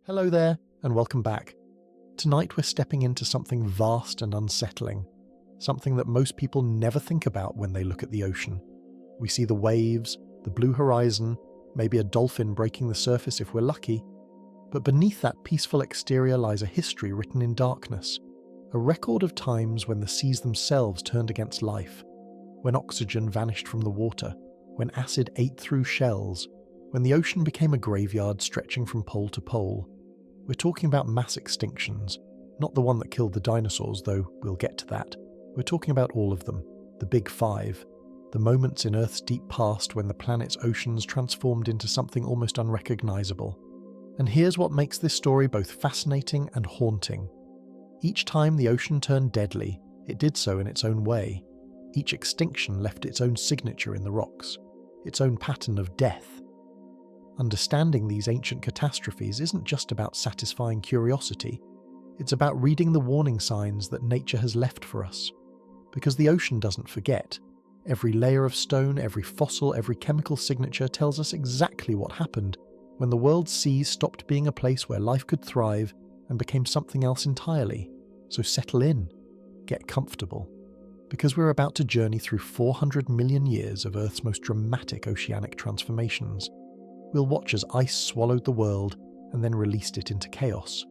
Hello there, and welcome back. Tonight we're stepping into something vast and unsettling, something that most people never think about when they look at the ocean. We see the waves, the blue horizon, maybe a dolphin breaking the surface if we're lucky, but beneath that peaceful exterior lies a history written in darkness, a record of times when the seas themselves turned against life, when oxygen vanished from the water, when acid ate through shells, when the ocean became a graveyard stretching from pole to pole. We're talking about mass extinctions, not the one that killed the dinosaurs, though we'll get to that. We're talking about all of them, the Big Five, the moments in Earth's deep past when the planet's oceans transformed into something almost unrecognizable. And here's what makes this story both fascinating and haunting. Each time the ocean turned deadly, it did so in its own way. Each extinction left its own signature in the rocks, its own pattern of death. Understanding these ancient catastrophes isn't just about satisfying curiosity, it's about reading the warning signs that nature has left for us. Because the ocean doesn't forget. Every layer of stone, every fossil, every chemical signature tells us exactly what happened when the world's seas stopped being a place where life could thrive and became something else entirely. So settle in, get comfortable, because we're about to journey through 400 million years of Earth's most dramatic oceanic transformations. We'll watch as ice swallowed the world and then released it into chaos.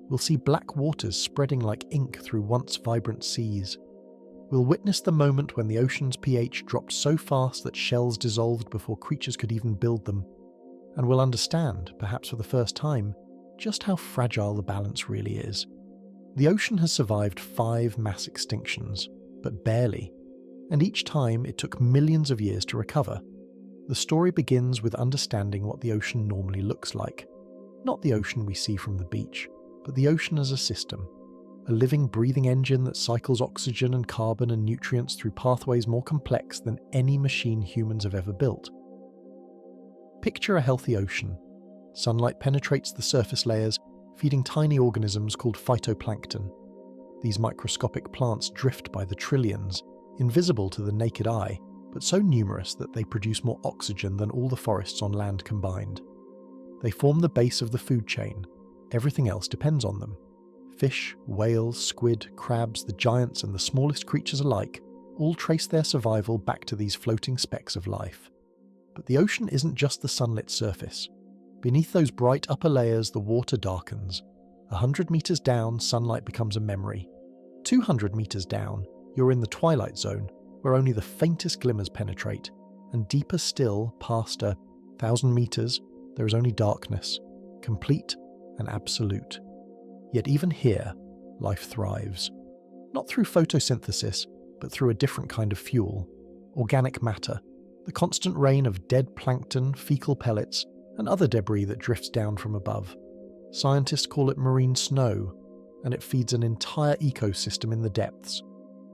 We'll see black waters spreading like ink through once vibrant seas. We'll witness the moment when the ocean's pH dropped so fast that shells dissolved before creatures could even build them. And we'll understand, perhaps for the first time, just how fragile the balance really is. The ocean has survived 5 mass extinctions, but barely. And each time it took millions of years to recover. The story begins with understanding what the ocean normally looks like. Not the ocean we see from the beach, but the ocean as a system. A living, breathing engine that cycles oxygen and carbon and nutrients through pathways more complex than any machine humans have ever built. Picture a healthy ocean. Sunlight penetrates the surface layers, feeding tiny organisms called phytoplankton. These microscopic plants drift by the trillions, invisible to the naked eye, but so numerous that they produce more oxygen than all the forests on land combined. They form the base of the food chain. Everything else depends on them. Fish, whales, squid, crabs, the giants and the smallest creatures alike all trace their survival back to these floating specks of life. But the ocean isn't just the sunlit surface. Beneath those bright upper layers, the water darkens. 100 meters down, sunlight becomes a memory. 200 meters down, you're in the twilight zone, where only the faintest glimmers penetrate, and deeper still, past 1,000 meters, there is only darkness, complete and absolute. Yet even here, life thrives. Not through photosynthesis, but through a different kind of fuel, organic matter, the constant rain of dead plankton, fecal pellets, and other debris that drifts down from above. Scientists call it marine snow, and it feeds an entire ecosystem in the depths.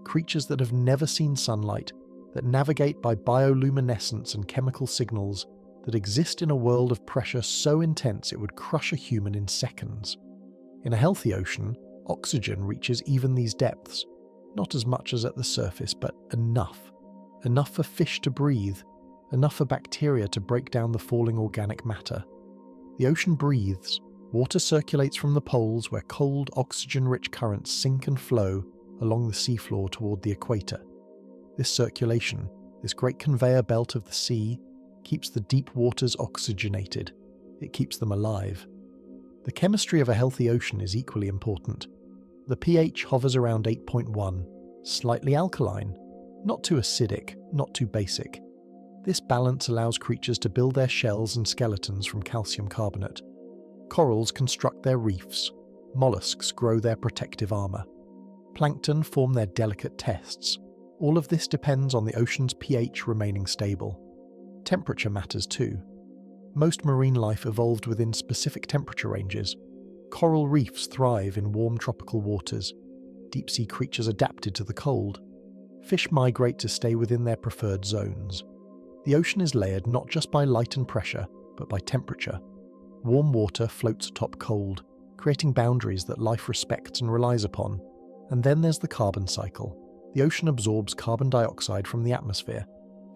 Creatures that have never seen sunlight, that navigate by bioluminescence and chemical signals, that exist in a world of pressure so intense it would crush a human in seconds. In a healthy ocean, oxygen reaches even these depths, not as much as at the surface, but enough. Enough for fish to breathe, enough for bacteria to break down the falling organic matter. The ocean breathes, water circulates from the poles where cold, oxygen-rich currents sink and flow along the seafloor toward the equator. This circulation, this great conveyor belt of the sea, keeps the deep waters oxygenated. It keeps them alive. The chemistry of a healthy ocean is equally important. The pH hovers around 8.1, slightly alkaline, not too acidic, not too basic. This balance allows creatures to build their shells and skeletons from calcium carbonate. Corals construct their reefs. Mollusks grow their protective armor. Plankton form their delicate tests. All of this depends on the ocean's pH remaining stable. Temperature matters too. Most marine life evolved within specific temperature ranges. Coral reefs thrive in warm tropical waters. Deep-sea creatures adapted to the cold. Fish migrate to stay within their preferred zones. The ocean is layered not just by light and pressure, but by temperature. Warm water floats atop cold, creating boundaries that life respects and relies upon. And then there's the carbon cycle. The ocean absorbs carbon dioxide from the atmosphere.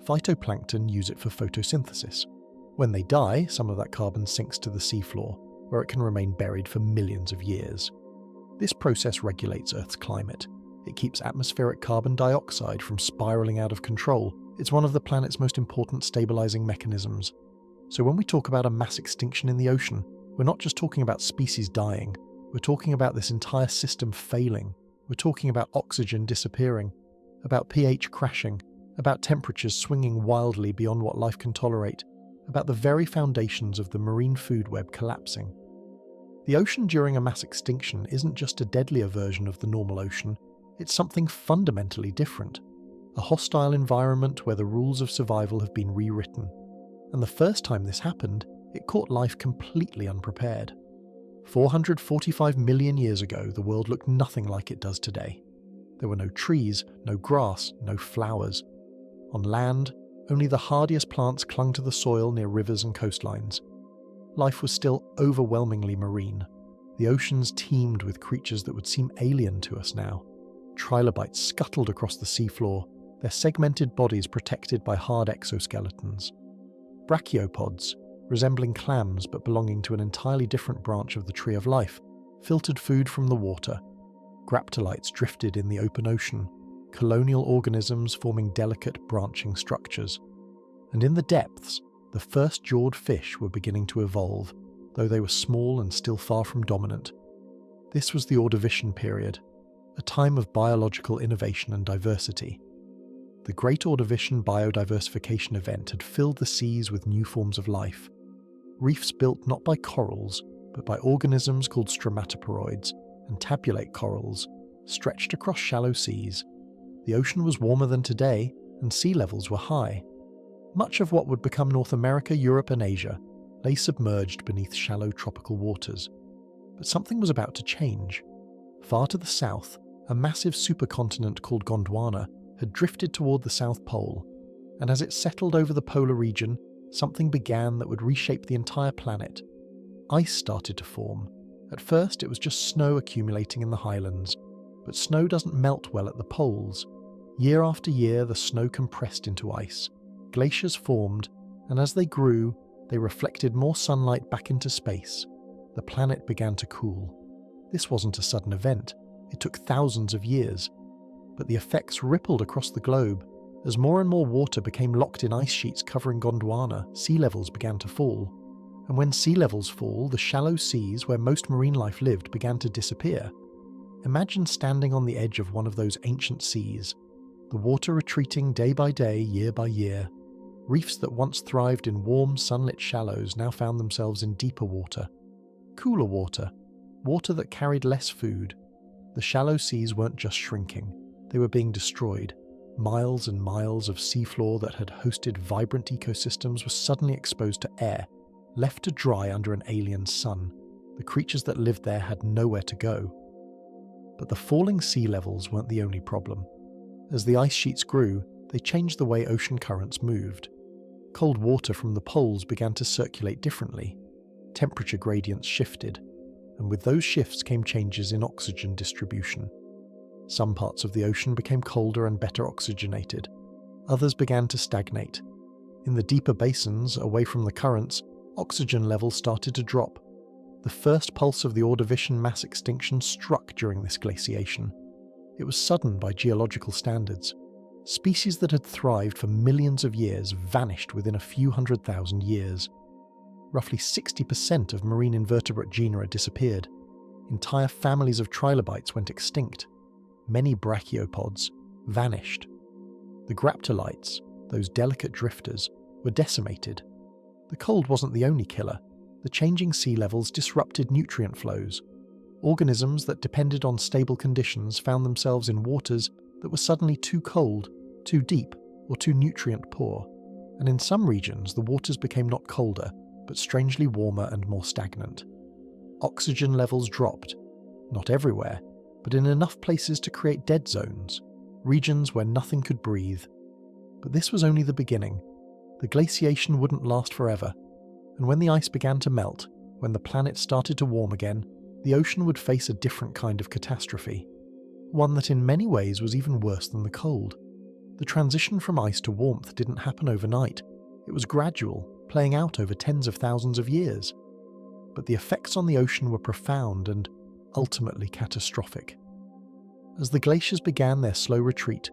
Phytoplankton use it for photosynthesis. When they die, some of that carbon sinks to the seafloor. where it can remain buried for millions of years. This process regulates Earth's climate. It keeps atmospheric carbon dioxide from spiraling out of control. It's one of the planet's most important stabilizing mechanisms. So when we talk about a mass extinction in the ocean, we're not just talking about species dying. We're talking about this entire system failing. We're talking about oxygen disappearing, about pH crashing, about temperatures swinging wildly beyond what life can tolerate, about the very foundations of the marine food web collapsing. The ocean during a mass extinction isn't just a deadlier version of the normal ocean, it's something fundamentally different. A hostile environment where the rules of survival have been rewritten. And the first time this happened, it caught life completely unprepared. 445 million years ago, the world looked nothing like it does today. There were no trees, no grass, no flowers. On land, only the hardiest plants clung to the soil near rivers and coastlines. Life was still overwhelmingly marine. The oceans teemed with creatures that would seem alien to us now. Trilobites scuttled across the seafloor, their segmented bodies protected by hard exoskeletons. Brachiopods, resembling clams but belonging to an entirely different branch of the tree of life, filtered food from the water. Graptolites drifted in the open ocean, colonial organisms forming delicate branching structures. And in the depths, the first jawed fish were beginning to evolve, though they were small and still far from dominant. This was the Ordovician period, a time of biological innovation and diversity. The Great Ordovician biodiversification event had filled the seas with new forms of life. Reefs built not by corals, but by organisms called stromatoporoids and tabulate corals, stretched across shallow seas. The ocean was warmer than today, and sea levels were high. Much of what would become North America, Europe, and Asia lay submerged beneath shallow tropical waters. But something was about to change. Far to the south, a massive supercontinent called Gondwana had drifted toward the South Pole, and as it settled over the polar region, something began that would reshape the entire planet. Ice started to form. At first, it was just snow accumulating in the highlands, but snow doesn't melt well at the poles. Year after year, the snow compressed into ice. Glaciers formed, and as they grew, they reflected more sunlight back into space. The planet began to cool. This wasn't a sudden event. It took thousands of years. But the effects rippled across the globe. As more and more water became locked in ice sheets covering Gondwana, sea levels began to fall. And when sea levels fall, the shallow seas where most marine life lived began to disappear. Imagine standing on the edge of one of those ancient seas, the water retreating day by day, year by year. Reefs that once thrived in warm, sunlit shallows now found themselves in deeper water. Cooler water, water that carried less food. The shallow seas weren't just shrinking, they were being destroyed. Miles and miles of seafloor that had hosted vibrant ecosystems were suddenly exposed to air, left to dry under an alien sun. The creatures that lived there had nowhere to go. But the falling sea levels weren't the only problem. As the ice sheets grew, they changed the way ocean currents moved. Cold water from the poles began to circulate differently. Temperature gradients shifted, and with those shifts came changes in oxygen distribution. Some parts of the ocean became colder and better oxygenated. Others began to stagnate. In the deeper basins, away from the currents, oxygen levels started to drop. The first pulse of the Ordovician mass extinction struck during this glaciation. It was sudden by geological standards. Species that had thrived for millions of years vanished within a few 100,000 years. Roughly 60% of marine invertebrate genera disappeared. Entire families of trilobites went extinct. Many brachiopods vanished. The graptolites, those delicate drifters, were decimated. The cold wasn't the only killer. The changing sea levels disrupted nutrient flows. Organisms that depended on stable conditions found themselves in waters that were suddenly too cold, too deep, or too nutrient poor. And in some regions, the waters became not colder, but strangely warmer and more stagnant. Oxygen levels dropped, not everywhere, but in enough places to create dead zones, regions where nothing could breathe. But this was only the beginning. The glaciation wouldn't last forever, and when the ice began to melt, when the planet started to warm again, the ocean would face a different kind of catastrophe, one that in many ways was even worse than the cold. The transition from ice to warmth didn't happen overnight. It was gradual, playing out over tens of thousands of years. but the effects on the ocean were profound and ultimately catastrophic. As the glaciers began their slow retreat,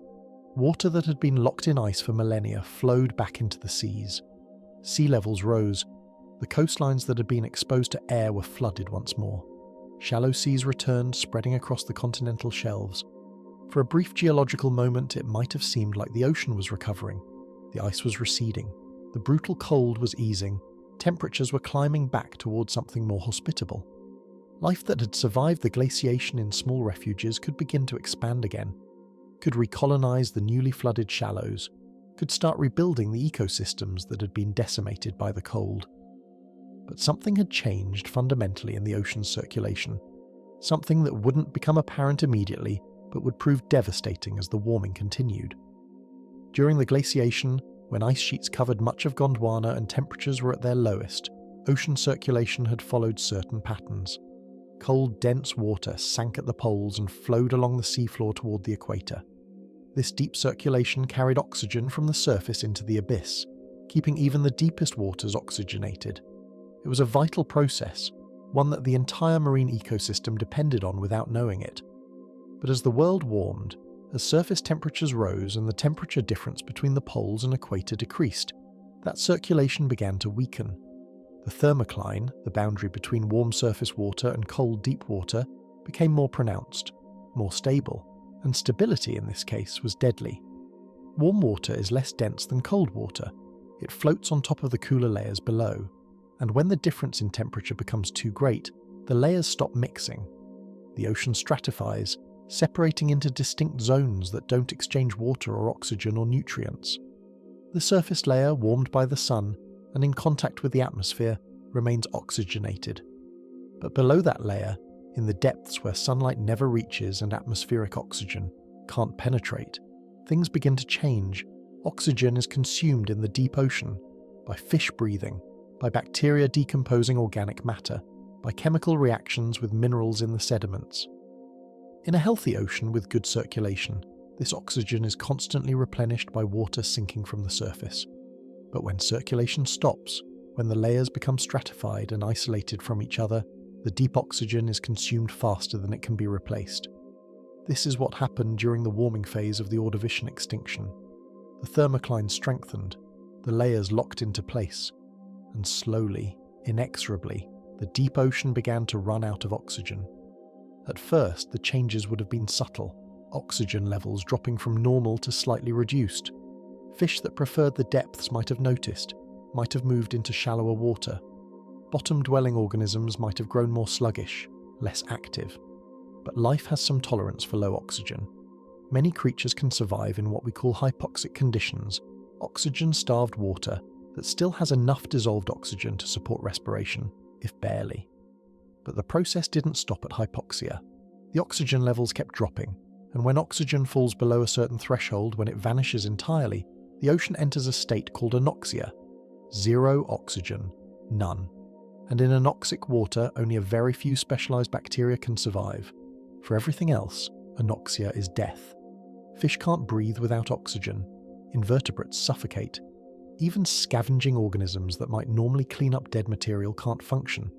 water that had been locked in ice for millennia flowed back into the seas. Sea levels rose. The coastlines that had been exposed to air were flooded once more. Shallow seas returned, spreading across the continental shelves. For a brief geological moment, it might have seemed like the ocean was recovering. The ice was receding. The brutal cold was easing. Temperatures were climbing back towards something more hospitable. Life that had survived the glaciation in small refuges could begin to expand again, could recolonize the newly flooded shallows, could start rebuilding the ecosystems that had been decimated by the cold. But something had changed fundamentally in the ocean's circulation, something that wouldn't become apparent immediately, but would prove devastating as the warming continued. During the glaciation, when ice sheets covered much of Gondwana and temperatures were at their lowest, ocean circulation had followed certain patterns. Cold, dense water sank at the poles and flowed along the seafloor toward the equator. This deep circulation carried oxygen from the surface into the abyss, keeping even the deepest waters oxygenated. It was a vital process, one that the entire marine ecosystem depended on without knowing it. But as the world warmed, as surface temperatures rose and the temperature difference between the poles and equator decreased, that circulation began to weaken. The thermocline, the boundary between warm surface water and cold deep water, became more pronounced, more stable, and stability in this case was deadly. Warm water is less dense than cold water. It floats on top of the cooler layers below, and when the difference in temperature becomes too great, the layers stop mixing. The ocean stratifies, separating into distinct zones that don't exchange water or oxygen or nutrients. The surface layer, warmed by the sun and in contact with the atmosphere, remains oxygenated. But below that layer, in the depths where sunlight never reaches and atmospheric oxygen can't penetrate, things begin to change. Oxygen is consumed in the deep ocean by fish breathing, by bacteria decomposing organic matter, by chemical reactions with minerals in the sediments. In a healthy ocean with good circulation, this oxygen is constantly replenished by water sinking from the surface. But when circulation stops, when the layers become stratified and isolated from each other, the deep oxygen is consumed faster than it can be replaced. This is what happened during the warming phase of the Ordovician extinction. The thermocline strengthened, the layers locked into place, and slowly, inexorably, the deep ocean began to run out of oxygen. At first, the changes would have been subtle, oxygen levels dropping from normal to slightly reduced. Fish that preferred the depths might have noticed, might have moved into shallower water. Bottom-dwelling organisms might have grown more sluggish, less active. But life has some tolerance for low oxygen. Many creatures can survive in what we call hypoxic conditions, oxygen-starved water that still has enough dissolved oxygen to support respiration, if barely. But the process didn't stop at hypoxia. The oxygen levels kept dropping, and when oxygen falls below a certain threshold, when it vanishes entirely, the ocean enters a state called anoxia. Zero oxygen, none. And in anoxic water, only a very few specialized bacteria can survive. For everything else, anoxia is death. Fish can't breathe without oxygen. Invertebrates suffocate. Even scavenging organisms that might normally clean up dead material can't function.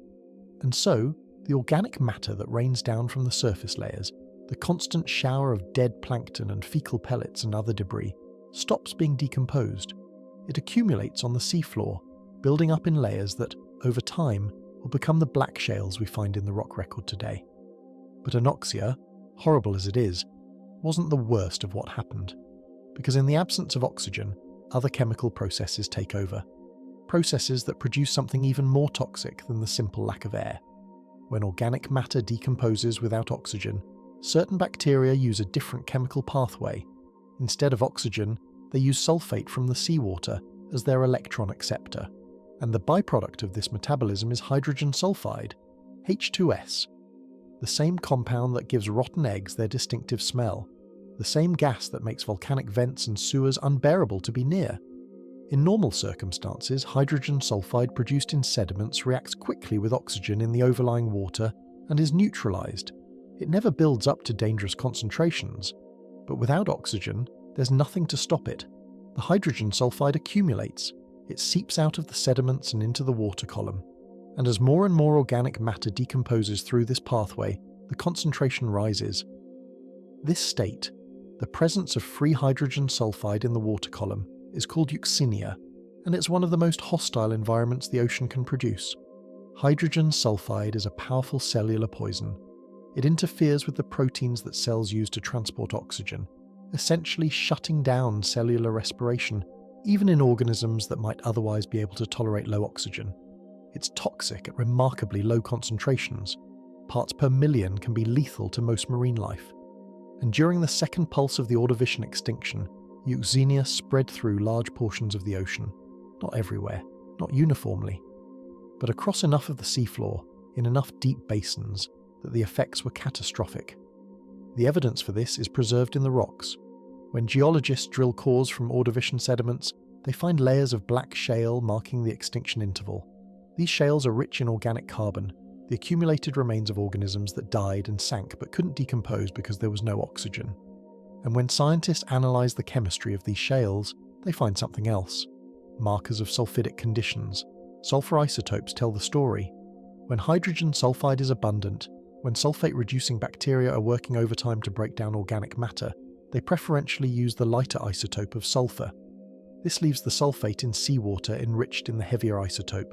And so, the organic matter that rains down from the surface layers, the constant shower of dead plankton and fecal pellets and other debris, stops being decomposed. It accumulates on the seafloor, building up in layers that, over time, will become the black shales we find in the rock record today. But anoxia, horrible as it is, wasn't the worst of what happened, because in the absence of oxygen, other chemical processes take over. Processes that produce something even more toxic than the simple lack of air. When organic matter decomposes without oxygen, certain bacteria use a different chemical pathway. Instead of oxygen, they use sulfate from the seawater as their electron acceptor. And the byproduct of this metabolism is hydrogen sulfide, H2S, the same compound that gives rotten eggs their distinctive smell, the same gas that makes volcanic vents and sewers unbearable to be near. In normal circumstances, hydrogen sulfide produced in sediments reacts quickly with oxygen in the overlying water and is neutralized. It never builds up to dangerous concentrations, but without oxygen, there's nothing to stop it. The hydrogen sulfide accumulates. It seeps out of the sediments and into the water column. And as more and more organic matter decomposes through this pathway, the concentration rises. This state, the presence of free hydrogen sulfide in the water column, is called euxinia, and it's one of the most hostile environments the ocean can produce. Hydrogen sulfide is a powerful cellular poison. It interferes with the proteins that cells use to transport oxygen, essentially shutting down cellular respiration, even in organisms that might otherwise be able to tolerate low oxygen. It's toxic at remarkably low concentrations. Parts per million can be lethal to most marine life. And during the second pulse of the Ordovician extinction, euxinia spread through large portions of the ocean. Not everywhere, not uniformly, but across enough of the seafloor, in enough deep basins, that the effects were catastrophic. The evidence for this is preserved in the rocks. When geologists drill cores from Ordovician sediments, they find layers of black shale marking the extinction interval. These shales are rich in organic carbon, the accumulated remains of organisms that died and sank but couldn't decompose because there was no oxygen. And when scientists analyze the chemistry of these shales, they find something else. Markers of sulfidic conditions. Sulfur isotopes tell the story. When hydrogen sulfide is abundant, when sulfate-reducing bacteria are working overtime to break down organic matter, they preferentially use the lighter isotope of sulfur. This leaves the sulfate in seawater enriched in the heavier isotope.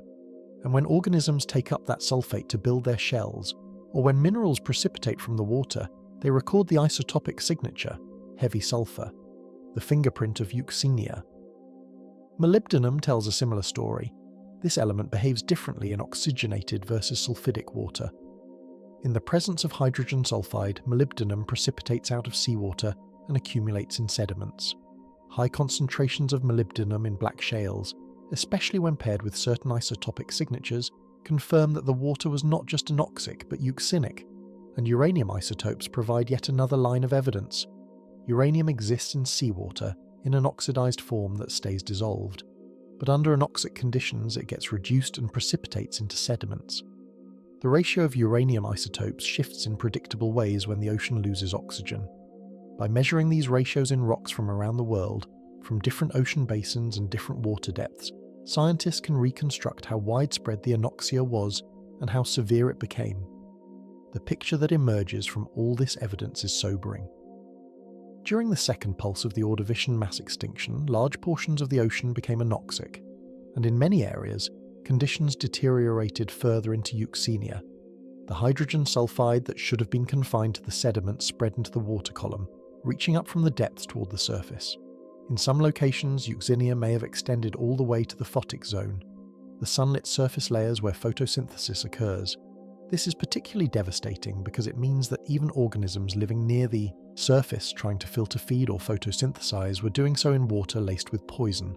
And when organisms take up that sulfate to build their shells, or when minerals precipitate from the water, they record the isotopic signature, heavy sulfur, the fingerprint of euxinia. Molybdenum tells a similar story. This element behaves differently in oxygenated versus sulfidic water. In the presence of hydrogen sulfide, molybdenum precipitates out of seawater and accumulates in sediments. High concentrations of molybdenum in black shales, especially when paired with certain isotopic signatures, confirm that the water was not just anoxic but euxinic, and uranium isotopes provide yet another line of evidence. Uranium exists in seawater in an oxidized form that stays dissolved, but under anoxic conditions it gets reduced and precipitates into sediments. The ratio of uranium isotopes shifts in predictable ways when the ocean loses oxygen. By measuring these ratios in rocks from around the world, from different ocean basins and different water depths, scientists can reconstruct how widespread the anoxia was and how severe it became. The picture that emerges from all this evidence is sobering. During the second pulse of the Ordovician mass extinction, large portions of the ocean became anoxic, and in many areas, conditions deteriorated further into euxinia. The hydrogen sulfide that should have been confined to the sediment spread into the water column, reaching up from the depths toward the surface. In some locations, euxinia may have extended all the way to the photic zone, the sunlit surface layers where photosynthesis occurs. This is particularly devastating because it means that even organisms living near the surface trying to filter feed or photosynthesize were doing so in water laced with poison.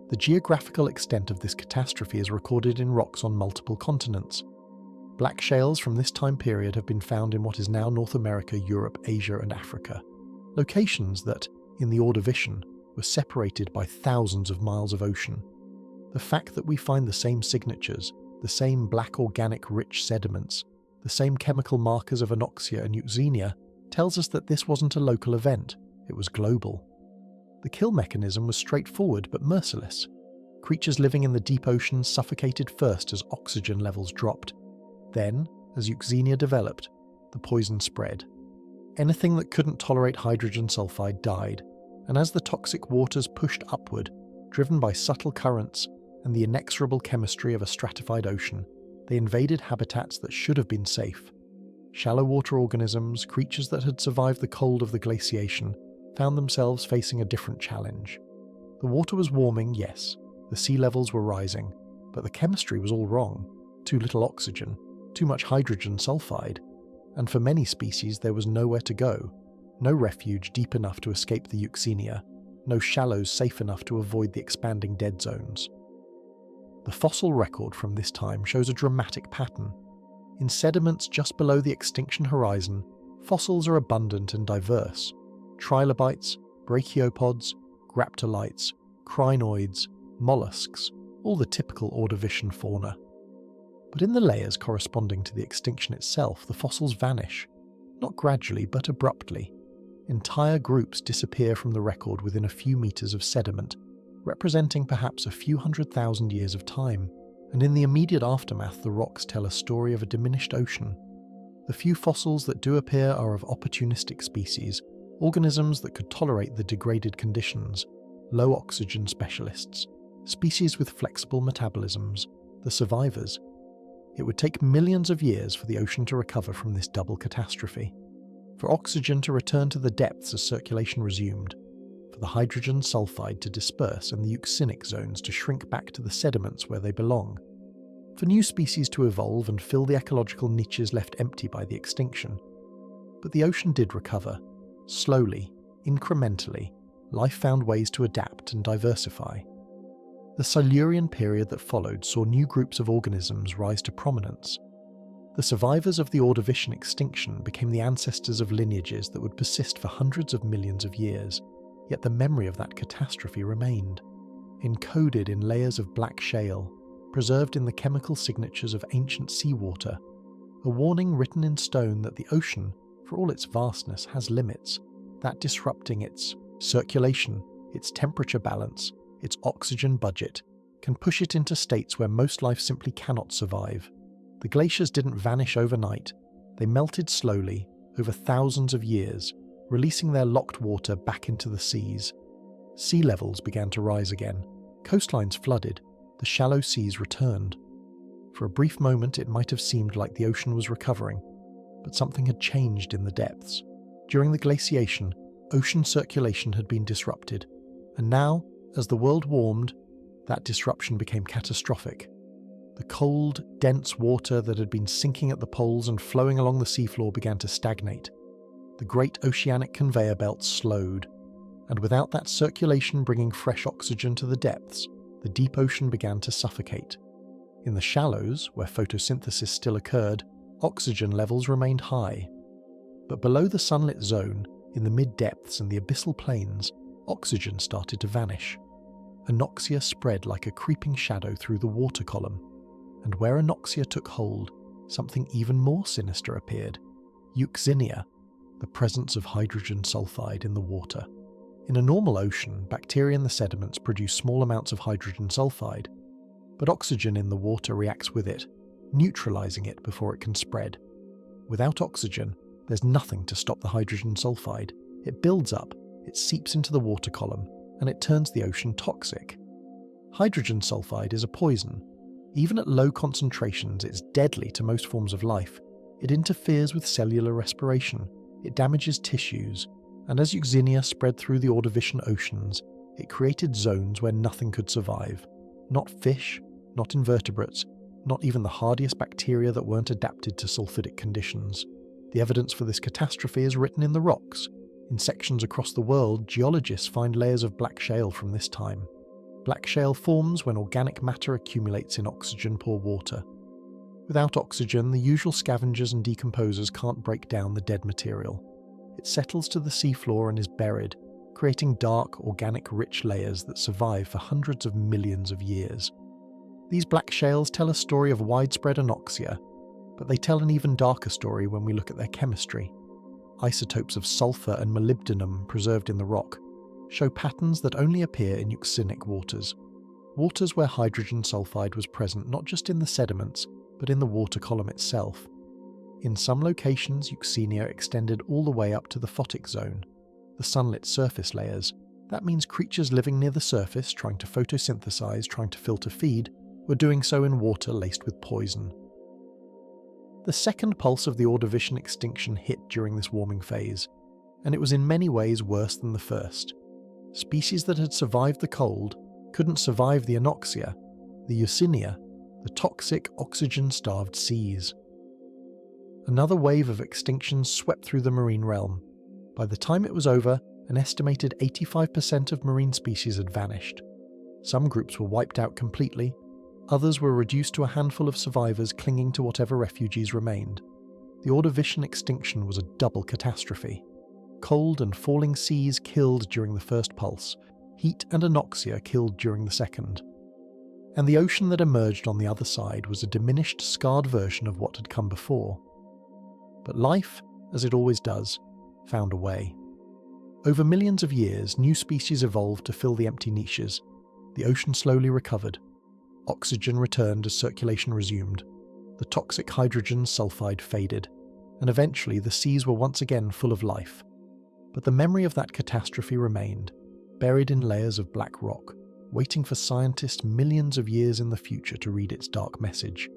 The geographical extent of this catastrophe is recorded in rocks on multiple continents. Black shales from this time period have been found in what is now North America, Europe, Asia, and Africa. Locations that, in the Ordovician, were separated by thousands of miles of ocean. The fact that we find the same signatures, the same black organic rich sediments, the same chemical markers of anoxia and euxinia, tells us that this wasn't a local event, it was global. The kill mechanism was straightforward but merciless. Creatures living in the deep ocean suffocated first as oxygen levels dropped. Then, as euxinia developed, the poison spread. Anything that couldn't tolerate hydrogen sulfide died, and as the toxic waters pushed upward, driven by subtle currents and the inexorable chemistry of a stratified ocean, they invaded habitats that should have been safe. Shallow water organisms, creatures that had survived the cold of the glaciation, found themselves facing a different challenge. The water was warming, yes, the sea levels were rising, but the chemistry was all wrong. Too little oxygen, too much hydrogen sulfide, and for many species there was nowhere to go. No refuge deep enough to escape the euxinia, no shallows safe enough to avoid the expanding dead zones. The fossil record from this time shows a dramatic pattern. In sediments just below the extinction horizon, fossils are abundant and diverse. Trilobites, brachiopods, graptolites, crinoids, mollusks, all the typical Ordovician fauna. But in the layers corresponding to the extinction itself, the fossils vanish, not gradually but abruptly. Entire groups disappear from the record within a few meters of sediment, representing perhaps a few 100,000 years of time. And in the immediate aftermath, the rocks tell a story of a diminished ocean. The few fossils that do appear are of opportunistic species, organisms that could tolerate the degraded conditions, low oxygen specialists, species with flexible metabolisms, the survivors. It would take millions of years for the ocean to recover from this double catastrophe, for oxygen to return to the depths as circulation resumed, for the hydrogen sulfide to disperse and the euxinic zones to shrink back to the sediments where they belong, for new species to evolve and fill the ecological niches left empty by the extinction. But the ocean did recover. Slowly, incrementally, life found ways to adapt and diversify. The Silurian period that followed saw new groups of organisms rise to prominence. The survivors of the Ordovician extinction became the ancestors of lineages that would persist for hundreds of millions of years, yet the memory of that catastrophe remained, encoded in layers of black shale, preserved in the chemical signatures of ancient seawater, a warning written in stone that the ocean, for all its vastness, has limits, that disrupting its circulation, its temperature balance, its oxygen budget, can push it into states where most life simply cannot survive. The glaciers didn't vanish overnight. They melted slowly, over thousands of years, releasing their locked water back into the seas. Sea levels began to rise again. Coastlines flooded. The shallow seas returned. For a brief moment it might have seemed like the ocean was recovering, but something had changed in the depths. During the glaciation, ocean circulation had been disrupted, and now, as the world warmed, that disruption became catastrophic. The cold, dense water that had been sinking at the poles and flowing along the seafloor began to stagnate. The great oceanic conveyor belt slowed, and without that circulation bringing fresh oxygen to the depths, the deep ocean began to suffocate. In the shallows, where photosynthesis still occurred, oxygen levels remained high. But below the sunlit zone, in the mid-depths and the abyssal plains, oxygen started to vanish. Anoxia spread like a creeping shadow through the water column, and where anoxia took hold, something even more sinister appeared: euxinia, the presence of hydrogen sulfide in the water. In a normal ocean, bacteria in the sediments produce small amounts of hydrogen sulfide, but oxygen in the water reacts with it, neutralizing it before it can spread. Without oxygen, there's nothing to stop the hydrogen sulfide. It builds up, it seeps into the water column, and it turns the ocean toxic. Hydrogen sulfide is a poison. Even at low concentrations, it's deadly to most forms of life. It interferes with cellular respiration, it damages tissues, and as euxinia spread through the Ordovician oceans, it created zones where nothing could survive. Not fish, not invertebrates, not even the hardiest bacteria that weren't adapted to sulfidic conditions. The evidence for this catastrophe is written in the rocks. In sections across the world, geologists find layers of black shale from this time. Black shale forms when organic matter accumulates in oxygen-poor water. Without oxygen, the usual scavengers and decomposers can't break down the dead material. It settles to the seafloor and is buried, creating dark, organic-rich layers that survive for hundreds of millions of years. These black shales tell a story of widespread anoxia, but they tell an even darker story when we look at their chemistry. Isotopes of sulfur and molybdenum preserved in the rock show patterns that only appear in euxinic waters, waters where hydrogen sulfide was present not just in the sediments, but in the water column itself. In some locations, euxinia extended all the way up to the photic zone, the sunlit surface layers. That means creatures living near the surface, trying to photosynthesize, trying to filter feed, were doing so in water laced with poison. The second pulse of the Ordovician extinction hit during this warming phase, and it was in many ways worse than the first. Species that had survived the cold couldn't survive the anoxia, the euxinia, the toxic, oxygen-starved seas. Another wave of extinctions swept through the marine realm. By the time it was over, an estimated 85% of marine species had vanished. Some groups were wiped out completely, others were reduced to a handful of survivors clinging to whatever refuges remained. The Ordovician extinction was a double catastrophe. Cold and falling seas killed during the first pulse, heat and anoxia killed during the second. And the ocean that emerged on the other side was a diminished, scarred version of what had come before. But life, as it always does, found a way. Over millions of years, new species evolved to fill the empty niches. The ocean slowly recovered. Oxygen returned as circulation resumed. The toxic hydrogen sulfide faded, and eventually the seas were once again full of life. But the memory of that catastrophe remained, buried in layers of black rock, waiting for scientists millions of years in the future to read its dark message,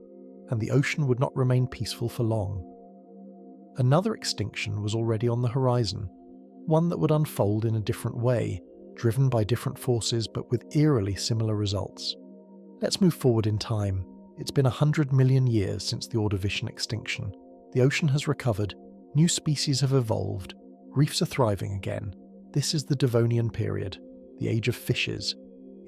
and the ocean would not remain peaceful for long. Another extinction was already on the horizon, one that would unfold in a different way, driven by different forces but with eerily similar results. Let's move forward in time. It's been 100 million years since the Ordovician extinction. The ocean has recovered, new species have evolved, reefs are thriving again. This is the Devonian period, the age of fishes.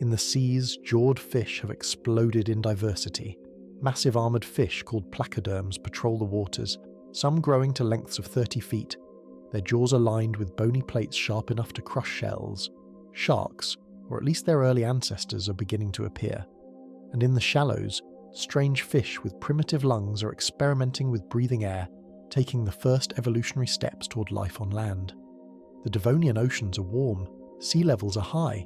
In the seas, jawed fish have exploded in diversity. Massive armoured fish called placoderms patrol the waters, some growing to lengths of 30 feet. Their jaws are lined with bony plates sharp enough to crush shells. Sharks, or at least their early ancestors, are beginning to appear. And in the shallows, strange fish with primitive lungs are experimenting with breathing air, taking the first evolutionary steps toward life on land. The Devonian oceans are warm, sea levels are high,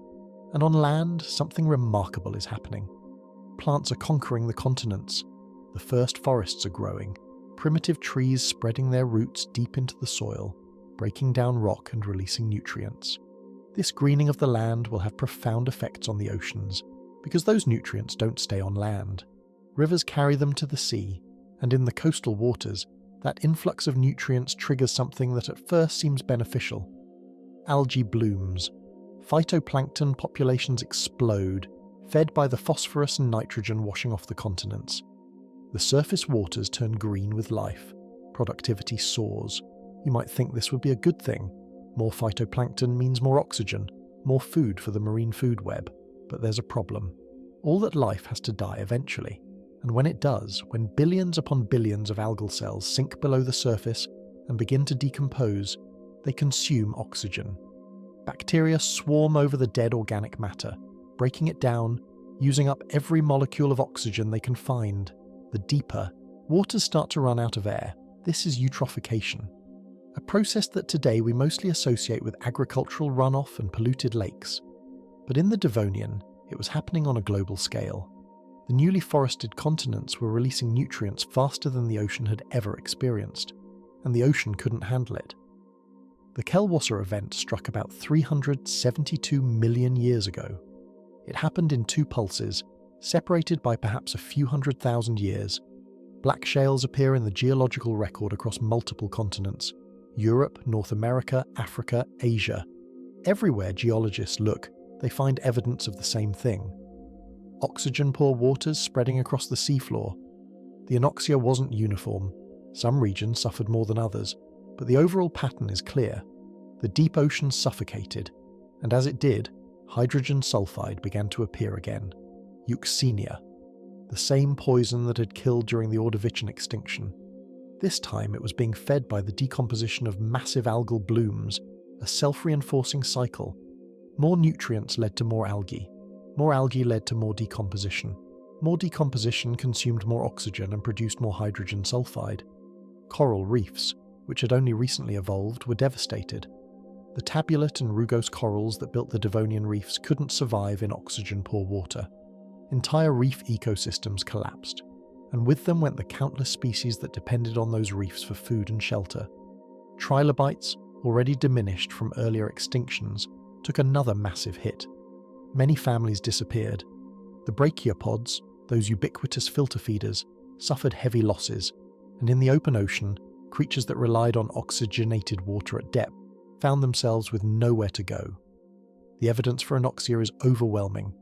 and on land, something remarkable is happening. Plants are conquering the continents, the first forests are growing, primitive trees spreading their roots deep into the soil, breaking down rock and releasing nutrients. This greening of the land will have profound effects on the oceans, because those nutrients don't stay on land. Rivers carry them to the sea, and in the coastal waters, that influx of nutrients triggers something that at first seems beneficial. Algae blooms. Phytoplankton populations explode, fed by the phosphorus and nitrogen washing off the continents. The surface waters turn green with life. Productivity soars. You might think this would be a good thing. More phytoplankton means more oxygen, more food for the marine food web. But there's a problem. All that life has to die eventually. And when it does, when billions upon billions of algal cells sink below the surface and begin to decompose, they consume oxygen. Bacteria swarm over the dead organic matter, breaking it down, using up every molecule of oxygen they can find. The deeper, waters start to run out of air. This is eutrophication, a process that today we mostly associate with agricultural runoff and polluted lakes. But in the Devonian, it was happening on a global scale. The newly forested continents were releasing nutrients faster than the ocean had ever experienced, and the ocean couldn't handle it. The Kellwasser event struck about 372 million years ago. It happened in two pulses, separated by perhaps a few 100,000 years. Black shales appear in the geological record across multiple continents: Europe, North America, Africa, Asia. Everywhere geologists look, they find evidence of the same thing. Oxygen-poor waters spreading across the seafloor. The anoxia wasn't uniform. Some regions suffered more than others, but the overall pattern is clear. The deep ocean suffocated, and as it did, hydrogen sulfide began to appear again. Euxenia, the same poison that had killed during the Ordovician extinction. This time it was being fed by the decomposition of massive algal blooms, a self-reinforcing cycle. More nutrients led to more algae. More algae led to more decomposition. More decomposition consumed more oxygen and produced more hydrogen sulfide. Coral reefs, which had only recently evolved, were devastated. The tabulate and rugose corals that built the Devonian reefs couldn't survive in oxygen-poor water. Entire reef ecosystems collapsed, and with them went the countless species that depended on those reefs for food and shelter. Trilobites, already diminished from earlier extinctions, took another massive hit. Many families disappeared. The brachiopods, those ubiquitous filter feeders, suffered heavy losses, and in the open ocean, creatures that relied on oxygenated water at depth found themselves with nowhere to go. The evidence for anoxia is overwhelming.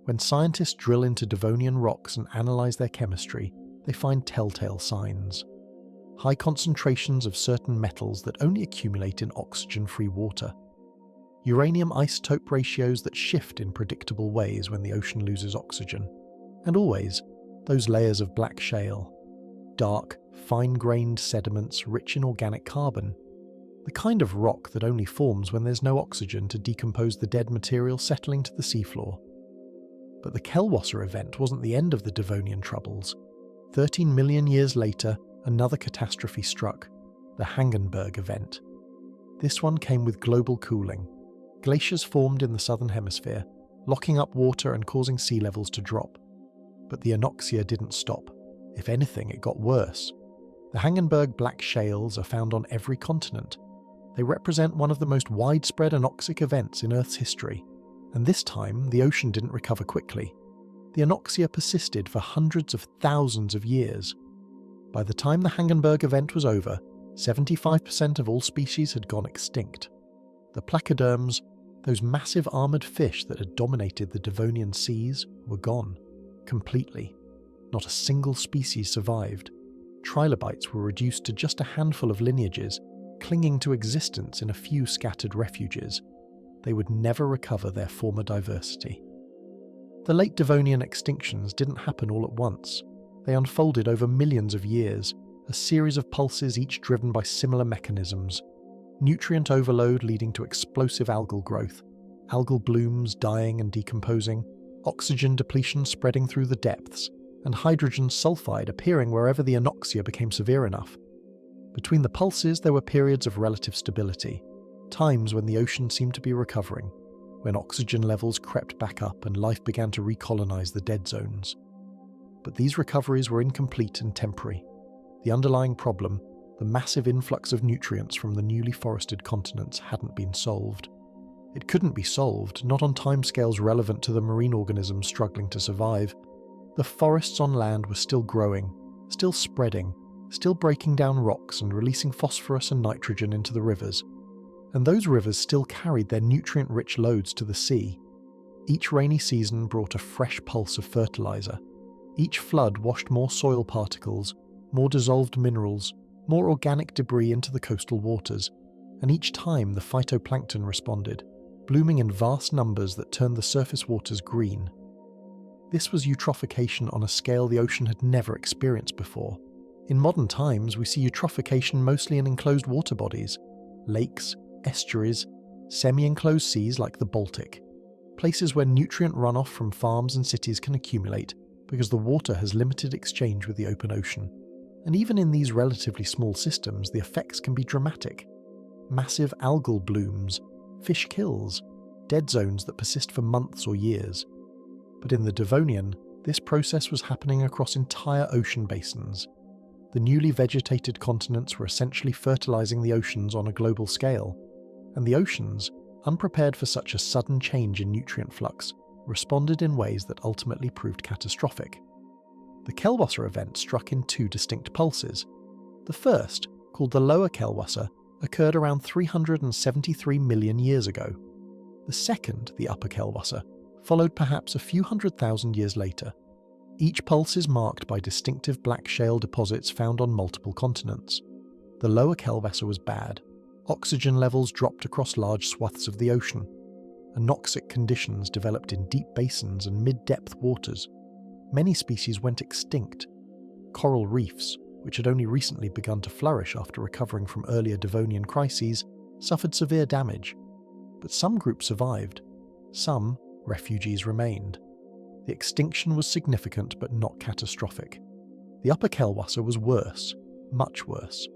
When scientists drill into Devonian rocks and analyze their chemistry, they find telltale signs. High concentrations of certain metals that only accumulate in oxygen-free water. Uranium isotope ratios that shift in predictable ways when the ocean loses oxygen. And always, those layers of black shale. Dark, fine-grained sediments rich in organic carbon. The kind of rock that only forms when there's no oxygen to decompose the dead material settling to the seafloor. But the Kellwasser event wasn't the end of the Devonian troubles. 13 million years later, another catastrophe struck, the Hagenberg event. This one came with global cooling. Glaciers formed in the southern hemisphere, locking up water and causing sea levels to drop. But the anoxia didn't stop. If anything, it got worse. The Hangenberg black shales are found on every continent. They represent one of the most widespread anoxic events in Earth's history, and this time the ocean didn't recover quickly. The anoxia persisted for hundreds of thousands of years. By the time the Hangenberg event was over, 75% of all species had gone extinct. The placoderms, those massive armoured fish that had dominated the Devonian seas, were gone. Completely. Not a single species survived. Trilobites were reduced to just a handful of lineages, clinging to existence in a few scattered refuges. They would never recover their former diversity. The late Devonian extinctions didn't happen all at once. They unfolded over millions of years, a series of pulses each driven by similar mechanisms. Nutrient overload leading to explosive algal growth, algal blooms dying and decomposing, oxygen depletion spreading through the depths, and hydrogen sulfide appearing wherever the anoxia became severe enough. Between the pulses there were periods of relative stability, times when the ocean seemed to be recovering, when oxygen levels crept back up and life began to recolonize the dead zones. But these recoveries were incomplete and temporary. The underlying problem, the massive influx of nutrients from the newly forested continents, hadn't been solved. It couldn't be solved, not on timescales relevant to the marine organisms struggling to survive. The forests on land were still growing, still spreading, still breaking down rocks and releasing phosphorus and nitrogen into the rivers. And those rivers still carried their nutrient-rich loads to the sea. Each rainy season brought a fresh pulse of fertilizer. Each flood washed more soil particles, more dissolved minerals, more organic debris into the coastal waters, and each time the phytoplankton responded, blooming in vast numbers that turned the surface waters green. This was eutrophication on a scale the ocean had never experienced before. In modern times, we see eutrophication mostly in enclosed water bodies, lakes, estuaries, semi-enclosed seas like the Baltic, places where nutrient runoff from farms and cities can accumulate because the water has limited exchange with the open ocean. And even in these relatively small systems, the effects can be dramatic. Massive algal blooms, fish kills, dead zones that persist for months or years. But in the Devonian, this process was happening across entire ocean basins. The newly vegetated continents were essentially fertilizing the oceans on a global scale, and the oceans, unprepared for such a sudden change in nutrient flux, responded in ways that ultimately proved catastrophic. The Kellwasser event struck in two distinct pulses. The first, called the Lower Kellwasser, occurred around 373 million years ago. The second, the Upper Kellwasser, followed perhaps a few 100,000 years later. Each pulse is marked by distinctive black shale deposits found on multiple continents. The Lower Kellwasser was bad. Oxygen levels dropped across large swaths of the ocean. Anoxic conditions developed in deep basins and mid-depth waters. Many species went extinct. Coral reefs, which had only recently begun to flourish after recovering from earlier Devonian crises, suffered severe damage. But some groups survived. Some, refugees, remained. The extinction was significant but not catastrophic. The Upper Kellwasser was worse, much worse.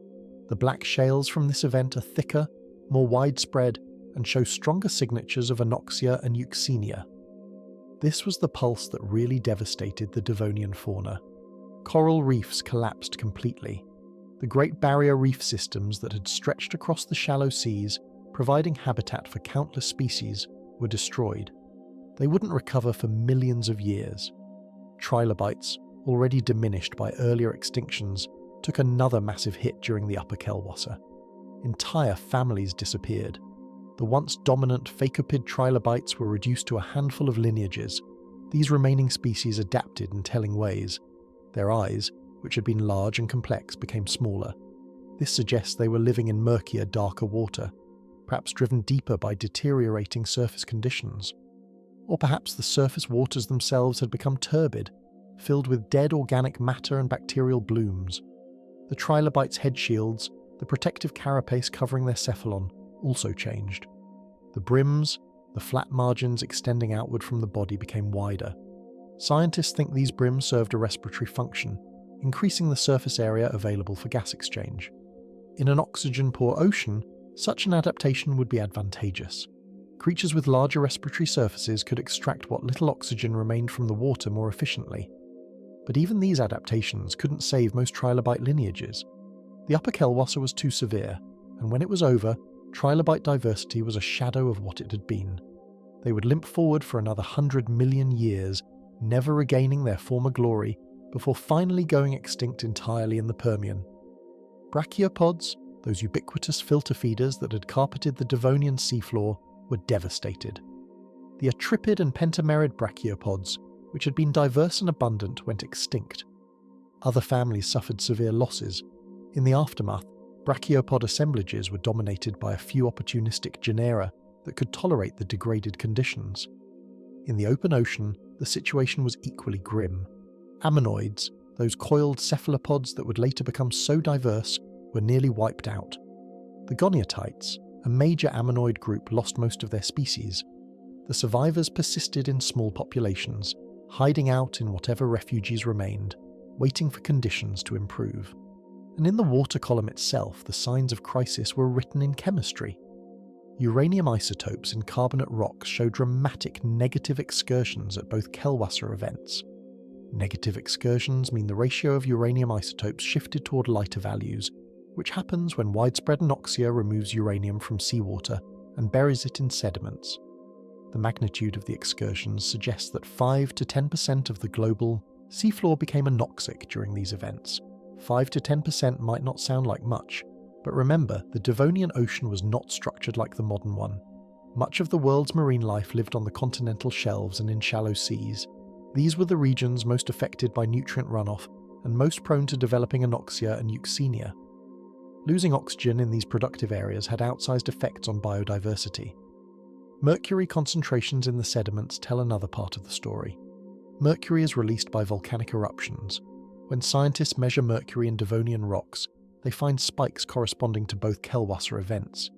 The black shales from this event are thicker, more widespread, and show stronger signatures of anoxia and euxenia. This was the pulse that really devastated the Devonian fauna. Coral reefs collapsed completely. The Great Barrier Reef systems that had stretched across the shallow seas, providing habitat for countless species, were destroyed. They wouldn't recover for millions of years. Trilobites, already diminished by earlier extinctions, took another massive hit during the Upper Kellwasser. Entire families disappeared. The once dominant Phacopoid trilobites were reduced to a handful of lineages. These remaining species adapted in telling ways. Their eyes, which had been large and complex, became smaller. This suggests they were living in murkier, darker water, perhaps driven deeper by deteriorating surface conditions. Or perhaps the surface waters themselves had become turbid, filled with dead organic matter and bacterial blooms. The trilobites' head shields, the protective carapace covering their cephalon, also changed. The brims, the flat margins extending outward from the body, became wider. Scientists think these brims served a respiratory function, increasing the surface area available for gas exchange. In an oxygen-poor ocean, such an adaptation would be advantageous. Creatures with larger respiratory surfaces could extract what little oxygen remained from the water more efficiently. But even these adaptations couldn't save most trilobite lineages. The Upper Kelwasser was too severe, and when it was over, trilobite diversity was a shadow of what it had been. They would limp forward for another 100 million years, never regaining their former glory, before finally going extinct entirely in the Permian. Brachiopods, those ubiquitous filter feeders that had carpeted the Devonian seafloor, were devastated. The atripid and pentamerid brachiopods, which had been diverse and abundant, went extinct. Other families suffered severe losses. In the aftermath, brachiopod assemblages were dominated by a few opportunistic genera that could tolerate the degraded conditions. In the open ocean, the situation was equally grim. Ammonoids, those coiled cephalopods that would later become so diverse, were nearly wiped out. The goniotites, a major ammonoid group, lost most of their species. The survivors persisted in small populations, hiding out in whatever refuges remained, waiting for conditions to improve. And in the water column itself, the signs of crisis were written in chemistry. Uranium isotopes in carbonate rocks show dramatic negative excursions at both Kelwasser events. Negative excursions mean the ratio of uranium isotopes shifted toward lighter values, which happens when widespread anoxia removes uranium from seawater and buries it in sediments. The magnitude of the excursions suggests that 5 to 10% of the global seafloor became anoxic during these events. 5 to 10% might not sound like much, but remember, the Devonian Ocean was not structured like the modern one. Much of the world's marine life lived on the continental shelves and in shallow seas. These were the regions most affected by nutrient runoff and most prone to developing anoxia and euxemia. Losing oxygen in these productive areas had outsized effects on biodiversity. Mercury concentrations in the sediments tell another part of the story. Mercury is released by volcanic eruptions. When scientists measure mercury in Devonian rocks, they find spikes corresponding to both Kelwasser events.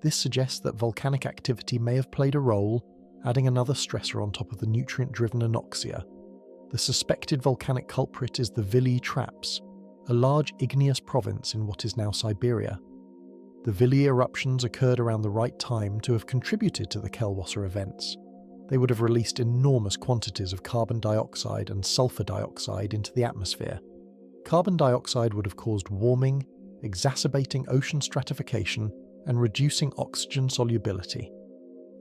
This suggests that volcanic activity may have played a role, adding another stressor on top of the nutrient-driven anoxia. The suspected volcanic culprit is the Vili Traps, a large igneous province in what is now Siberia. The Vili eruptions occurred around the right time to have contributed to the Kelwasser events. They would have released enormous quantities of carbon dioxide and sulfur dioxide into the atmosphere. Carbon dioxide would have caused warming, exacerbating ocean stratification, and reducing oxygen solubility.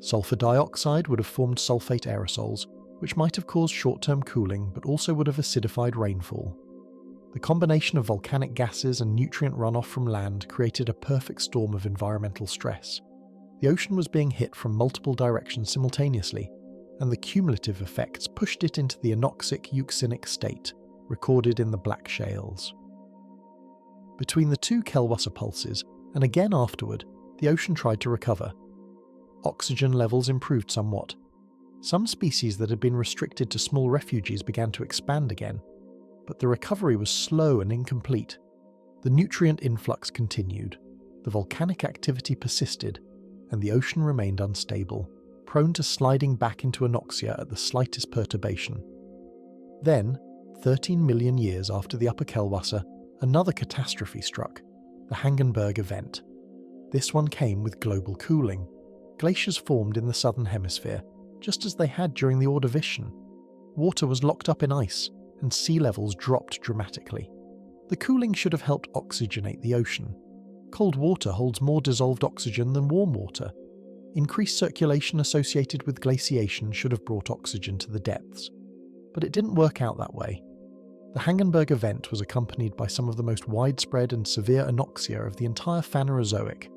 Sulfur dioxide would have formed sulfate aerosols, which might have caused short-term cooling but also would have acidified rainfall. The combination of volcanic gases and nutrient runoff from land created a perfect storm of environmental stress. The ocean was being hit from multiple directions simultaneously, and the cumulative effects pushed it into the anoxic euxinic state, recorded in the black shales. Between the two Kelwasser pulses, and again afterward, the ocean tried to recover. Oxygen levels improved somewhat. Some species that had been restricted to small refuges began to expand again, but the recovery was slow and incomplete. The nutrient influx continued, the volcanic activity persisted, and the ocean remained unstable, prone to sliding back into anoxia at the slightest perturbation. Then, 13 million years after the Upper Kelwasser, another catastrophe struck, the Hangenberg event. This one came with global cooling. Glaciers formed in the southern hemisphere, just as they had during the Ordovician. Water was locked up in ice, and sea levels dropped dramatically. The cooling should have helped oxygenate the ocean. Cold water holds more dissolved oxygen than warm water. Increased circulation associated with glaciation should have brought oxygen to the depths. But it didn't work out that way. The Hangenberg event was accompanied by some of the most widespread and severe anoxia of the entire Phanerozoic.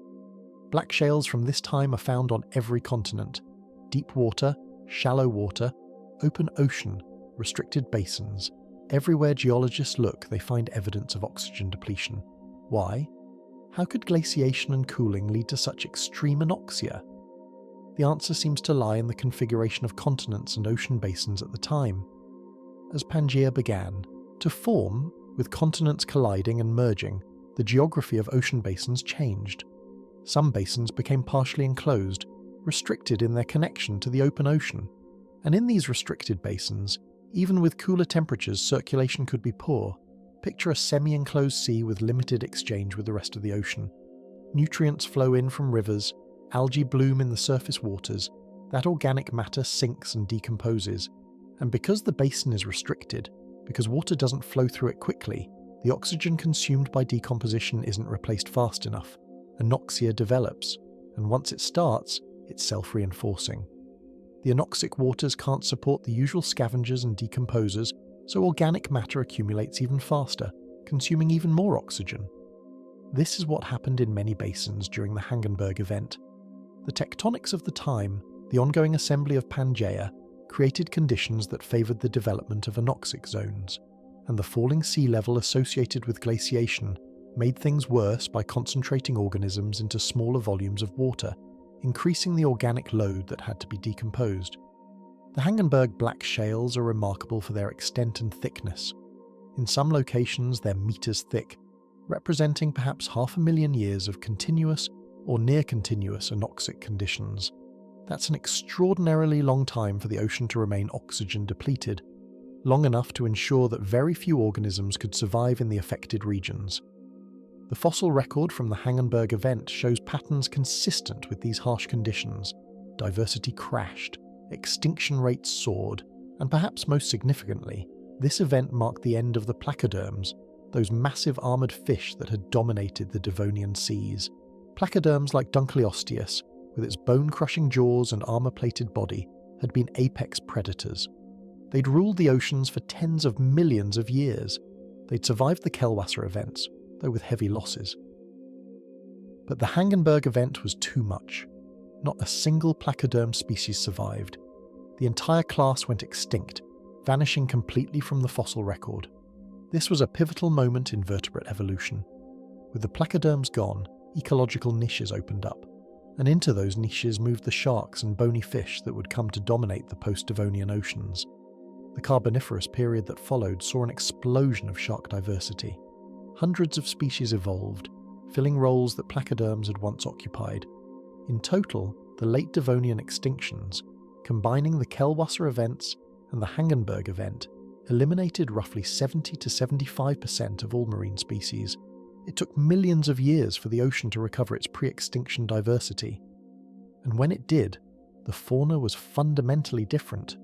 Black shales from this time are found on every continent: deep water, shallow water, open ocean, restricted basins. Everywhere geologists look, they find evidence of oxygen depletion. Why? How could glaciation and cooling lead to such extreme anoxia? The answer seems to lie in the configuration of continents and ocean basins at the time. As Pangaea began to form, with continents colliding and merging, the geography of ocean basins changed. Some basins became partially enclosed, restricted in their connection to the open ocean. And in these restricted basins, even with cooler temperatures, circulation could be poor. Picture a semi-enclosed sea with limited exchange with the rest of the ocean. Nutrients flow in from rivers, algae bloom in the surface waters, that organic matter sinks and decomposes. And because the basin is restricted, Because water doesn't flow through it quickly, the oxygen consumed by decomposition isn't replaced fast enough. Anoxia develops, and once it starts, it's self-reinforcing. The anoxic waters can't support the usual scavengers and decomposers, so organic matter accumulates even faster, consuming even more oxygen. This is what happened in many basins during the Hangenberg event. The tectonics of the time, the ongoing assembly of Pangaea, created conditions that favoured the development of anoxic zones, and the falling sea level associated with glaciation made things worse by concentrating organisms into smaller volumes of water, increasing the organic load that had to be decomposed. The Hangenberg black shales are remarkable for their extent and thickness. In some locations they're meters thick, representing perhaps 500,000 years of continuous or near-continuous anoxic conditions. That's an extraordinarily long time for the ocean to remain oxygen depleted, long enough to ensure that very few organisms could survive in the affected regions. The fossil record from the Hangenberg event shows patterns consistent with these harsh conditions. Diversity crashed, extinction rates soared, and perhaps most significantly, this event marked the end of the placoderms, those massive armoured fish that had dominated the Devonian seas. Placoderms like Dunkleosteus, with its bone-crushing jaws and armour-plated body, had been apex predators. They'd ruled the oceans for tens of millions of years. They'd survived the Kellwasser events, though with heavy losses. But the Hangenberg event was too much. Not a single placoderm species survived. The entire class went extinct, vanishing completely from the fossil record. This was a pivotal moment in vertebrate evolution. With the placoderms gone, ecological niches opened up, and into those niches moved the sharks and bony fish that would come to dominate the post-Devonian oceans. The Carboniferous period that followed saw an explosion of shark diversity. Hundreds of species evolved, filling roles that placoderms had once occupied. In total, the late Devonian extinctions, combining the Kellwasser events and the Hangenberg event, eliminated roughly 70 to 75% of all marine species. It took millions of years for the ocean to recover its pre-extinction diversity. And when it did, the fauna was fundamentally different.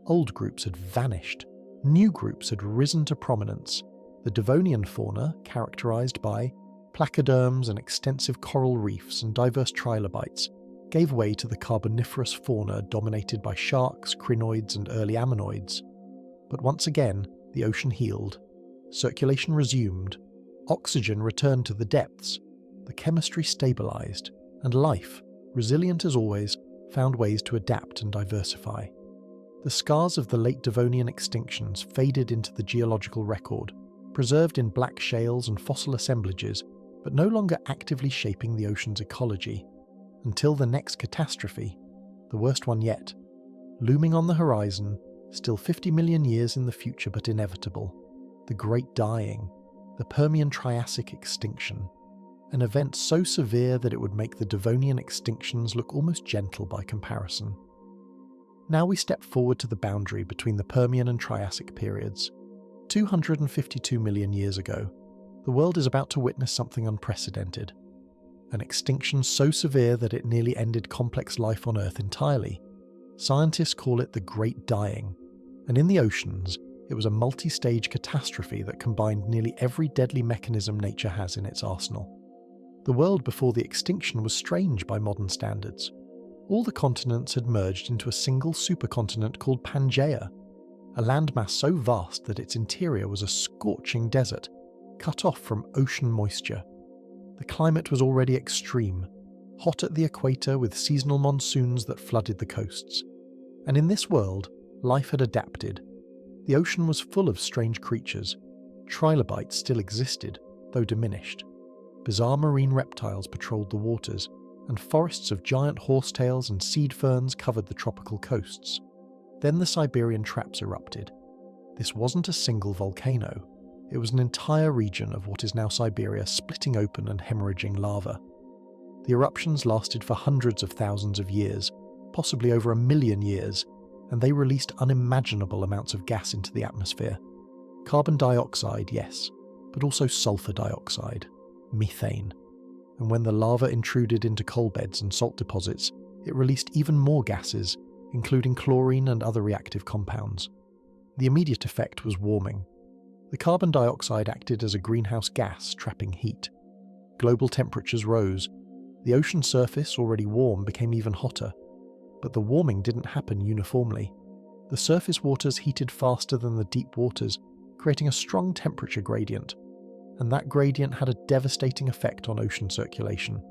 Old groups had vanished. New groups had risen to prominence. The Devonian fauna, characterized by placoderms and extensive coral reefs and diverse trilobites, gave way to the Carboniferous fauna dominated by sharks, crinoids, and early ammonoids. But once again, the ocean healed. Circulation resumed. Oxygen returned to the depths. The chemistry stabilized, and life, resilient as always, found ways to adapt and diversify. The scars of the late Devonian extinctions faded into the geological record, preserved in black shales and fossil assemblages, but no longer actively shaping the ocean's ecology. Until the next catastrophe, the worst one yet, looming on the horizon, still 50 million years in the future but inevitable, the Great Dying, the Permian-Triassic extinction, an event so severe that it would make the Devonian extinctions look almost gentle by comparison. Now we step forward to the boundary between the Permian and Triassic periods. 252 million years ago, the world is about to witness something unprecedented. An extinction so severe that it nearly ended complex life on Earth entirely. Scientists call it the Great Dying, and in the oceans, it was a multi-stage catastrophe that combined nearly every deadly mechanism nature has in its arsenal. The world before the extinction was strange by modern standards. All the continents had merged into a single supercontinent called Pangaea, a landmass so vast that its interior was a scorching desert, cut off from ocean moisture. The climate was already extreme, hot at the equator with seasonal monsoons that flooded the coasts. And in this world, life had adapted. The ocean was full of strange creatures. Trilobites still existed, though diminished. Bizarre marine reptiles patrolled the waters, and forests of giant horsetails and seed ferns covered the tropical coasts. Then the Siberian traps erupted. This wasn't a single volcano. It was an entire region of what is now Siberia splitting open and hemorrhaging lava. The eruptions lasted for hundreds of thousands of years, possibly over 1 million years, and they released unimaginable amounts of gas into the atmosphere. Carbon dioxide, yes, but also sulfur dioxide, methane. And when the lava intruded into coal beds and salt deposits, it released even more gases, including chlorine and other reactive compounds. The immediate effect was warming. The carbon dioxide acted as a greenhouse gas, trapping heat. Global temperatures rose. The ocean surface, already warm, became even hotter. But the warming didn't happen uniformly. The surface waters heated faster than the deep waters, creating a strong temperature gradient. And that gradient had a devastating effect on ocean circulation.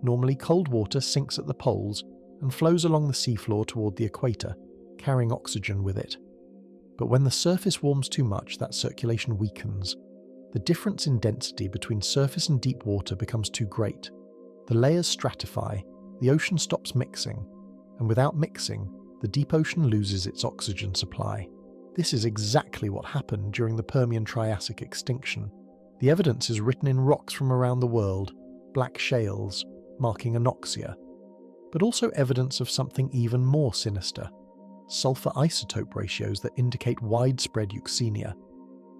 Normally, cold water sinks at the poles and flows along the seafloor toward the equator, carrying oxygen with it. But when the surface warms too much, that circulation weakens. The difference in density between surface and deep water becomes too great. The layers stratify, the ocean stops mixing, and without mixing, the deep ocean loses its oxygen supply. This is exactly what happened during the Permian-Triassic extinction. The evidence is written in rocks from around the world, black shales, marking anoxia. But also evidence of something even more sinister: sulfur isotope ratios that indicate widespread euxemia,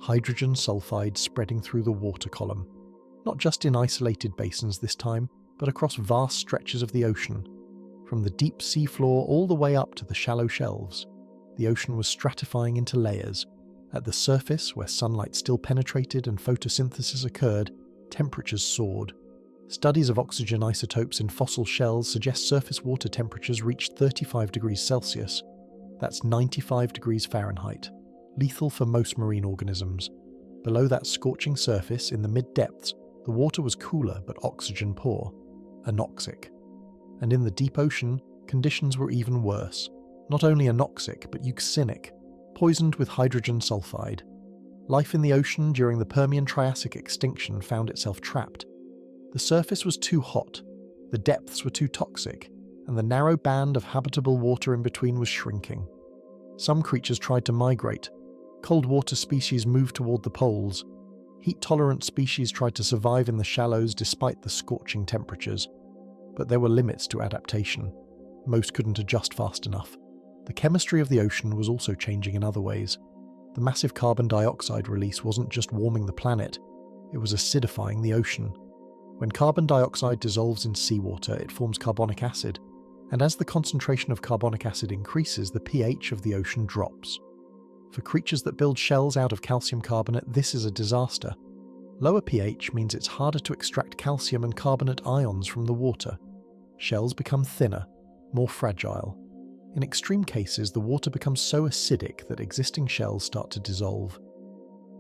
hydrogen sulfide spreading through the water column, not just in isolated basins this time, but across vast stretches of the ocean. From the deep seafloor all the way up to the shallow shelves, the ocean was stratifying into layers. At the surface, where sunlight still penetrated and photosynthesis occurred, temperatures soared. Studies of oxygen isotopes in fossil shells suggest surface water temperatures reached 35 degrees Celsius. That's 95 degrees Fahrenheit, lethal for most marine organisms. Below that scorching surface, in the mid-depths, the water was cooler but oxygen-poor, anoxic. And in the deep ocean, conditions were even worse. Not only anoxic, but euxinic, poisoned with hydrogen sulfide. Life in the ocean during the Permian-Triassic extinction found itself trapped. The surface was too hot, the depths were too toxic, and the narrow band of habitable water in between was shrinking. Some creatures tried to migrate. Cold water species moved toward the poles. Heat-tolerant species tried to survive in the shallows despite the scorching temperatures. But there were limits to adaptation. Most couldn't adjust fast enough. The chemistry of the ocean was also changing in other ways. The massive carbon dioxide release wasn't just warming the planet, it was acidifying the ocean. When carbon dioxide dissolves in seawater, it forms carbonic acid, and as the concentration of carbonic acid increases, the pH of the ocean drops. For creatures that build shells out of calcium carbonate, this is a disaster. Lower pH means it's harder to extract calcium and carbonate ions from the water. Shells become thinner, more fragile. In extreme cases, the water becomes so acidic that existing shells start to dissolve.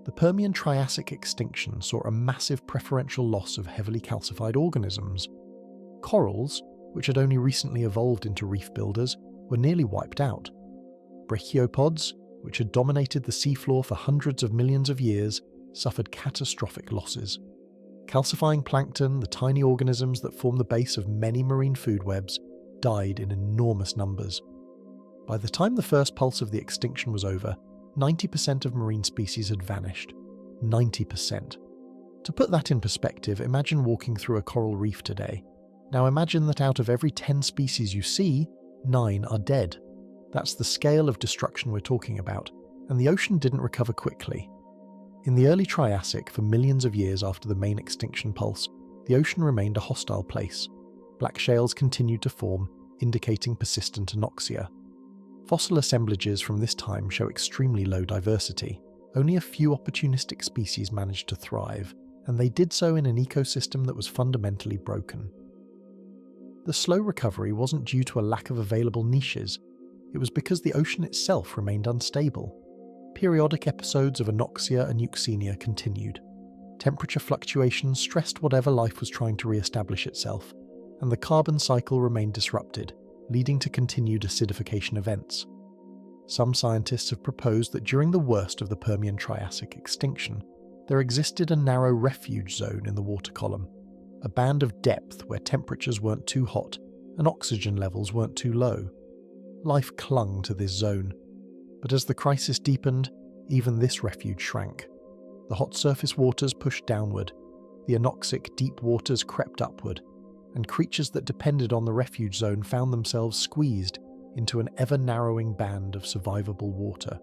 The Permian-Triassic extinction saw a massive preferential loss of heavily calcified organisms. Corals, which had only recently evolved into reef builders, were nearly wiped out. Brachiopods, which had dominated the seafloor for hundreds of millions of years, suffered catastrophic losses. Calcifying plankton, the tiny organisms that form the base of many marine food webs, died in enormous numbers. By the time the first pulse of the extinction was over, 90% of marine species had vanished. 90%. To put that in perspective, imagine walking through a coral reef today. Now imagine that out of every 10 species you see, 9 are dead. That's the scale of destruction we're talking about, and the ocean didn't recover quickly. In the early Triassic, for millions of years after the main extinction pulse, the ocean remained a hostile place. Black shales continued to form, indicating persistent anoxia. Fossil assemblages from this time show extremely low diversity. Only a few opportunistic species managed to thrive, and they did so in an ecosystem that was fundamentally broken. The slow recovery wasn't due to a lack of available niches. It was because the ocean itself remained unstable. Periodic episodes of anoxia and euxemia continued. Temperature fluctuations stressed whatever life was trying to re-establish itself, and the carbon cycle remained disrupted, leading to continued acidification events. Some scientists have proposed that during the worst of the Permian-Triassic extinction, there existed a narrow refuge zone in the water column, a band of depth where temperatures weren't too hot and oxygen levels weren't too low. Life clung to this zone, but as the crisis deepened, even this refuge shrank. The hot surface waters pushed downward, the anoxic deep waters crept upward, and creatures that depended on the refuge zone found themselves squeezed into an ever-narrowing band of survivable water.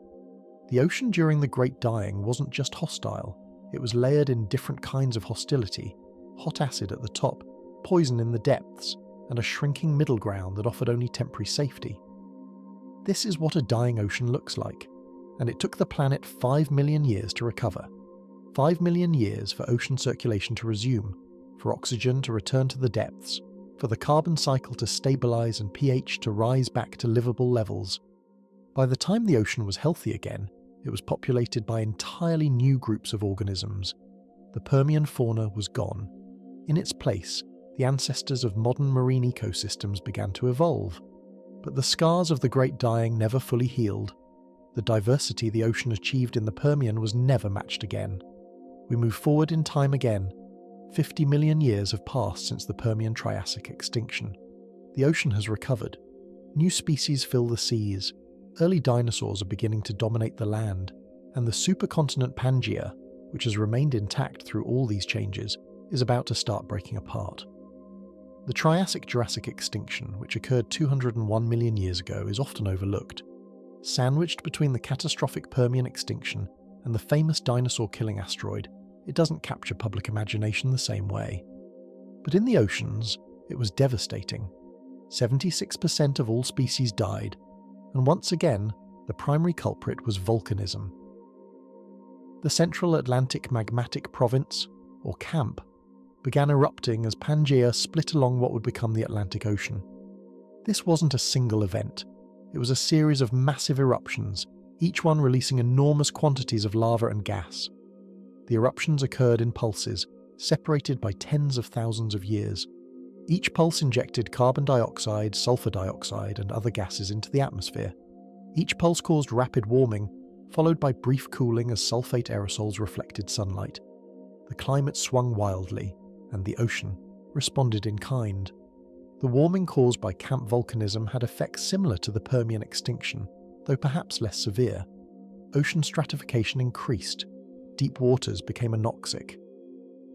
The ocean during the Great Dying wasn't just hostile, it was layered in different kinds of hostility: hot acid at the top, poison in the depths, and a shrinking middle ground that offered only temporary safety. This is what a dying ocean looks like, and it took the planet 5 million years to recover. 5 million years for ocean circulation to resume, for oxygen to return to the depths, for the carbon cycle to stabilize and pH to rise back to livable levels. By the time the ocean was healthy again, it was populated by entirely new groups of organisms. The Permian fauna was gone. In its place, the ancestors of modern marine ecosystems began to evolve. But the scars of the Great Dying never fully healed. The diversity the ocean achieved in the Permian was never matched again. We move forward in time again. 50 million years have passed since the Permian Triassic extinction. The ocean has recovered. New species fill the seas. Early dinosaurs are beginning to dominate the land, and the supercontinent Pangaea, which has remained intact through all these changes, is about to start breaking apart. The Triassic-Jurassic extinction, which occurred 201 million years ago, is often overlooked. Sandwiched between the catastrophic Permian extinction and the famous dinosaur-killing asteroid, it doesn't capture public imagination the same way. But in the oceans, it was devastating. 76% of all species died, and once again, the primary culprit was volcanism. The Central Atlantic Magmatic Province, or CAMP, began erupting as Pangaea split along what would become the Atlantic Ocean. This wasn't a single event. It was a series of massive eruptions, each one releasing enormous quantities of lava and gas. The eruptions occurred in pulses, separated by tens of thousands of years. Each pulse injected carbon dioxide, sulfur dioxide, and other gases into the atmosphere. Each pulse caused rapid warming, followed by brief cooling as sulfate aerosols reflected sunlight. The climate swung wildly, and the ocean responded in kind. The warming caused by camp volcanism had effects similar to the Permian extinction, though perhaps less severe. Ocean stratification increased. Deep waters became anoxic.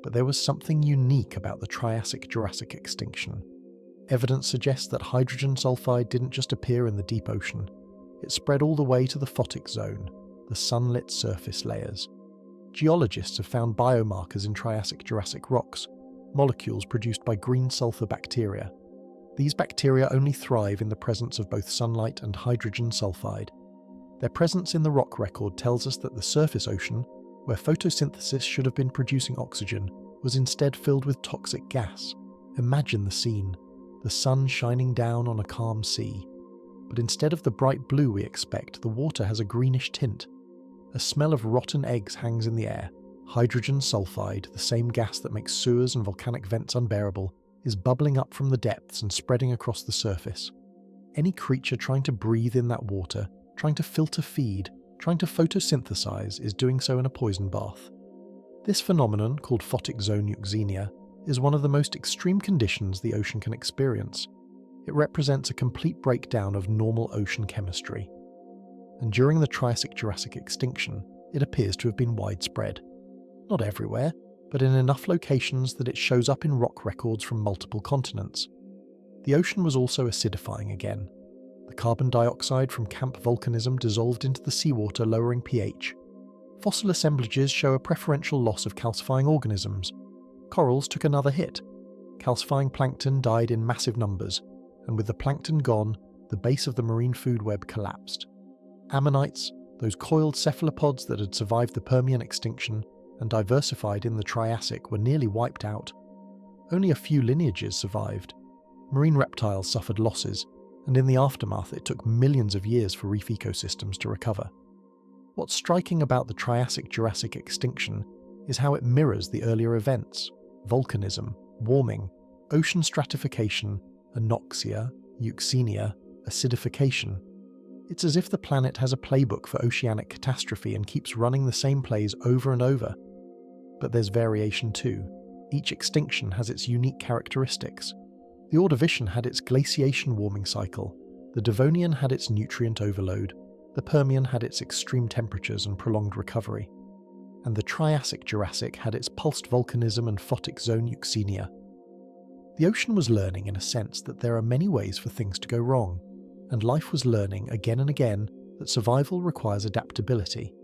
But there was something unique about the Triassic-Jurassic extinction. Evidence suggests that hydrogen sulfide didn't just appear in the deep ocean. It spread all the way to the photic zone, the sunlit surface layers. Geologists have found biomarkers in Triassic-Jurassic rocks, molecules produced by green sulfur bacteria. These bacteria only thrive in the presence of both sunlight and hydrogen sulfide. Their presence in the rock record tells us that the surface ocean, where photosynthesis should have been producing oxygen, was instead filled with toxic gas. Imagine the scene, the sun shining down on a calm sea. But instead of the bright blue we expect, the water has a greenish tint. A smell of rotten eggs hangs in the air. Hydrogen sulfide, the same gas that makes sewers and volcanic vents unbearable, is bubbling up from the depths and spreading across the surface. Any creature trying to breathe in that water, trying to filter feed, trying to photosynthesize, is doing so in a poison bath. This phenomenon, called photic zone euxenia, is one of the most extreme conditions the ocean can experience. It represents a complete breakdown of normal ocean chemistry. And during the Triassic-Jurassic extinction, it appears to have been widespread. Not everywhere, but in enough locations that it shows up in rock records from multiple continents. The ocean was also acidifying again. The carbon dioxide from camp volcanism dissolved into the seawater, lowering pH. Fossil assemblages show a preferential loss of calcifying organisms. Corals took another hit. Calcifying plankton died in massive numbers, and with the plankton gone, the base of the marine food web collapsed. Ammonites, those coiled cephalopods that had survived the Permian extinction and diversified in the Triassic, were nearly wiped out. Only a few lineages survived. Marine reptiles suffered losses, and in the aftermath it took millions of years for reef ecosystems to recover. What's striking about the Triassic-Jurassic extinction is how it mirrors the earlier events: volcanism, warming, ocean stratification, anoxia, euxenia, acidification. It's as if the planet has a playbook for oceanic catastrophe and keeps running the same plays over and over. But there's variation too. Each extinction has its unique characteristics. The Ordovician had its glaciation warming cycle, the Devonian had its nutrient overload, the Permian had its extreme temperatures and prolonged recovery, and the Triassic-Jurassic had its pulsed volcanism and photic zone euxenia. The ocean was learning in a sense that there are many ways for things to go wrong, and life was learning again and again that survival requires adaptability.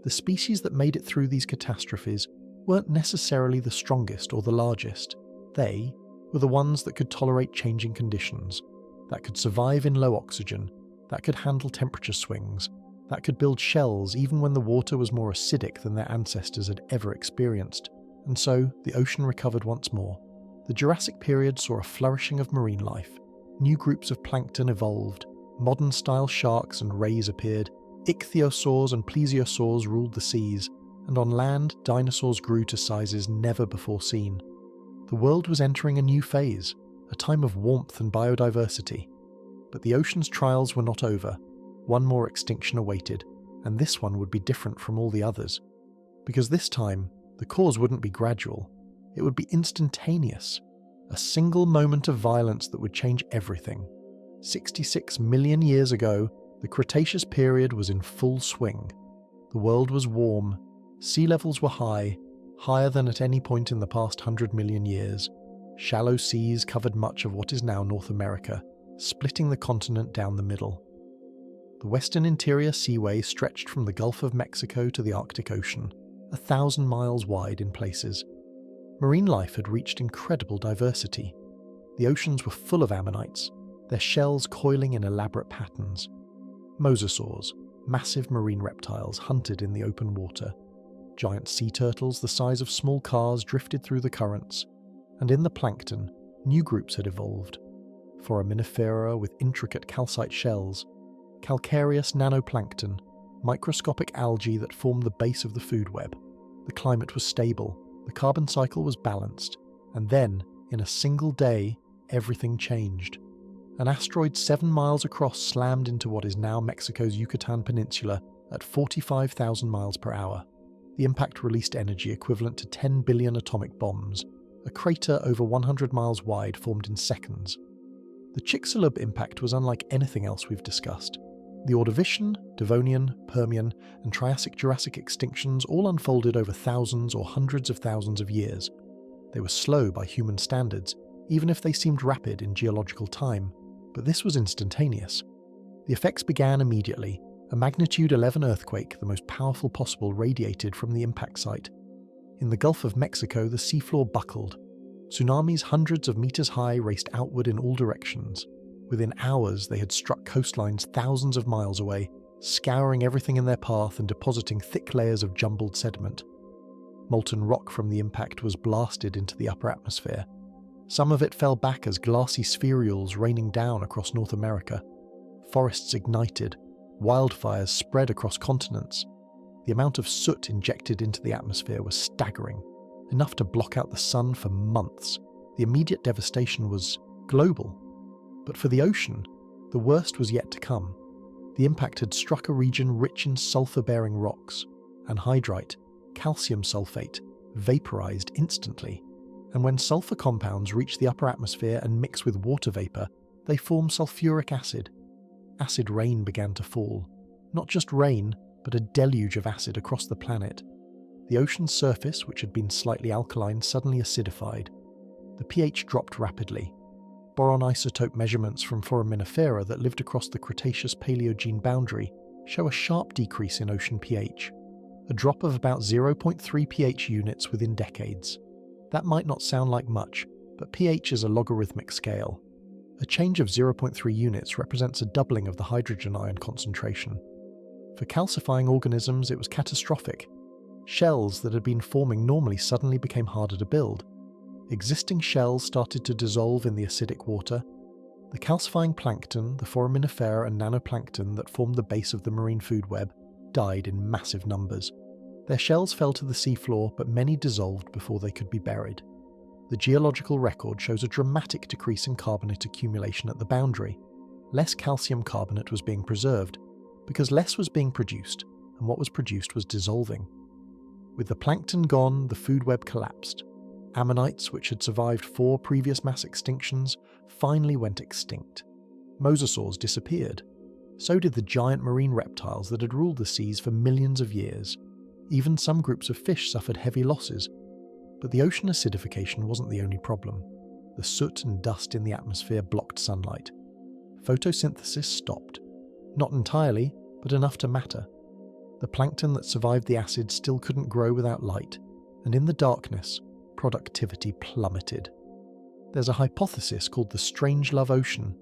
The species that made it through these catastrophes weren't necessarily the strongest or the largest. They were the ones that could tolerate changing conditions, that could survive in low oxygen, that could handle temperature swings, that could build shells even when the water was more acidic than their ancestors had ever experienced, and so the ocean recovered once more. The Jurassic period saw a flourishing of marine life. New groups of plankton evolved, modern-style sharks and rays appeared, ichthyosaurs and plesiosaurs ruled the seas, and on land, dinosaurs grew to sizes never before seen. The world was entering a new phase, a time of warmth and biodiversity. But the ocean's trials were not over. One more extinction awaited, and this one would be different from all the others. Because this time, the cause wouldn't be gradual, it would be instantaneous. A single moment of violence that would change everything. 66 million years ago, the Cretaceous period was in full swing. The world was warm, sea levels were high, higher than at any point in the past 100 million years. Shallow seas covered much of what is now North America, splitting the continent down the middle. The western interior seaway stretched from the Gulf of Mexico to the Arctic Ocean, 1,000 miles wide in places. Marine life had reached incredible diversity. The oceans were full of ammonites, their shells coiling in elaborate patterns. Mosasaurs, massive marine reptiles, hunted in the open water. Giant sea turtles the size of small cars drifted through the currents, and in the plankton, new groups had evolved. Foraminifera with intricate calcite shells, calcareous nanoplankton, microscopic algae that formed the base of the food web. The climate was stable, the carbon cycle was balanced, and then, in a single day, everything changed. An asteroid 7 miles across slammed into what is now Mexico's Yucatan Peninsula at 45,000 miles per hour. The impact released energy equivalent to 10 billion atomic bombs. A crater over 100 miles wide formed in seconds. The Chicxulub impact was unlike anything else we've discussed. The Ordovician, Devonian, Permian, and Triassic-Jurassic extinctions all unfolded over thousands or hundreds of thousands of years. They were slow by human standards, even if they seemed rapid in geological time, but this was instantaneous. The effects began immediately. A magnitude 11 earthquake, the most powerful possible, radiated from the impact site. In the Gulf of Mexico, the seafloor buckled. Tsunamis hundreds of meters high raced outward in all directions. Within hours, they had struck coastlines thousands of miles away, scouring everything in their path and depositing thick layers of jumbled sediment. Molten rock from the impact was blasted into the upper atmosphere. Some of it fell back as glassy spherules raining down across North America. Forests ignited. Wildfires spread across continents. The amount of soot injected into the atmosphere was staggering, enough to block out the sun for months. The immediate devastation was global. But for the ocean, the worst was yet to come. The impact had struck a region rich in sulfur-bearing rocks. Anhydrite, calcium sulfate, vaporized instantly. And when sulfur compounds reach the upper atmosphere and mix with water vapor, they form sulfuric acid. Acid rain began to fall. Not just rain, but a deluge of acid across the planet. The ocean's surface, which had been slightly alkaline, suddenly acidified. The pH dropped rapidly. Boron isotope measurements from Foraminifera that lived across the Cretaceous-Paleogene boundary show a sharp decrease in ocean pH, a drop of about 0.3 pH units within decades. That might not sound like much, but pH is a logarithmic scale. A change of 0.3 units represents a doubling of the hydrogen ion concentration. For calcifying organisms, it was catastrophic. Shells that had been forming normally suddenly became harder to build. Existing shells started to dissolve in the acidic water. The calcifying plankton, the foraminifera and nanoplankton that formed the base of the marine food web, died in massive numbers. Their shells fell to the seafloor, but many dissolved before they could be buried. The geological record shows a dramatic decrease in carbonate accumulation at the boundary. Less calcium carbonate was being preserved, because less was being produced, and what was produced was dissolving. With the plankton gone, the food web collapsed. Ammonites, which had survived 4 previous mass extinctions, finally went extinct. Mosasaurs disappeared. So did the giant marine reptiles that had ruled the seas for millions of years. Even some groups of fish suffered heavy losses. But the ocean acidification wasn't the only problem. The soot and dust in the atmosphere blocked sunlight. Photosynthesis stopped. Not entirely, but enough to matter. The plankton that survived the acid still couldn't grow without light, and in the darkness, productivity plummeted. There's a hypothesis called the Strangelove Ocean,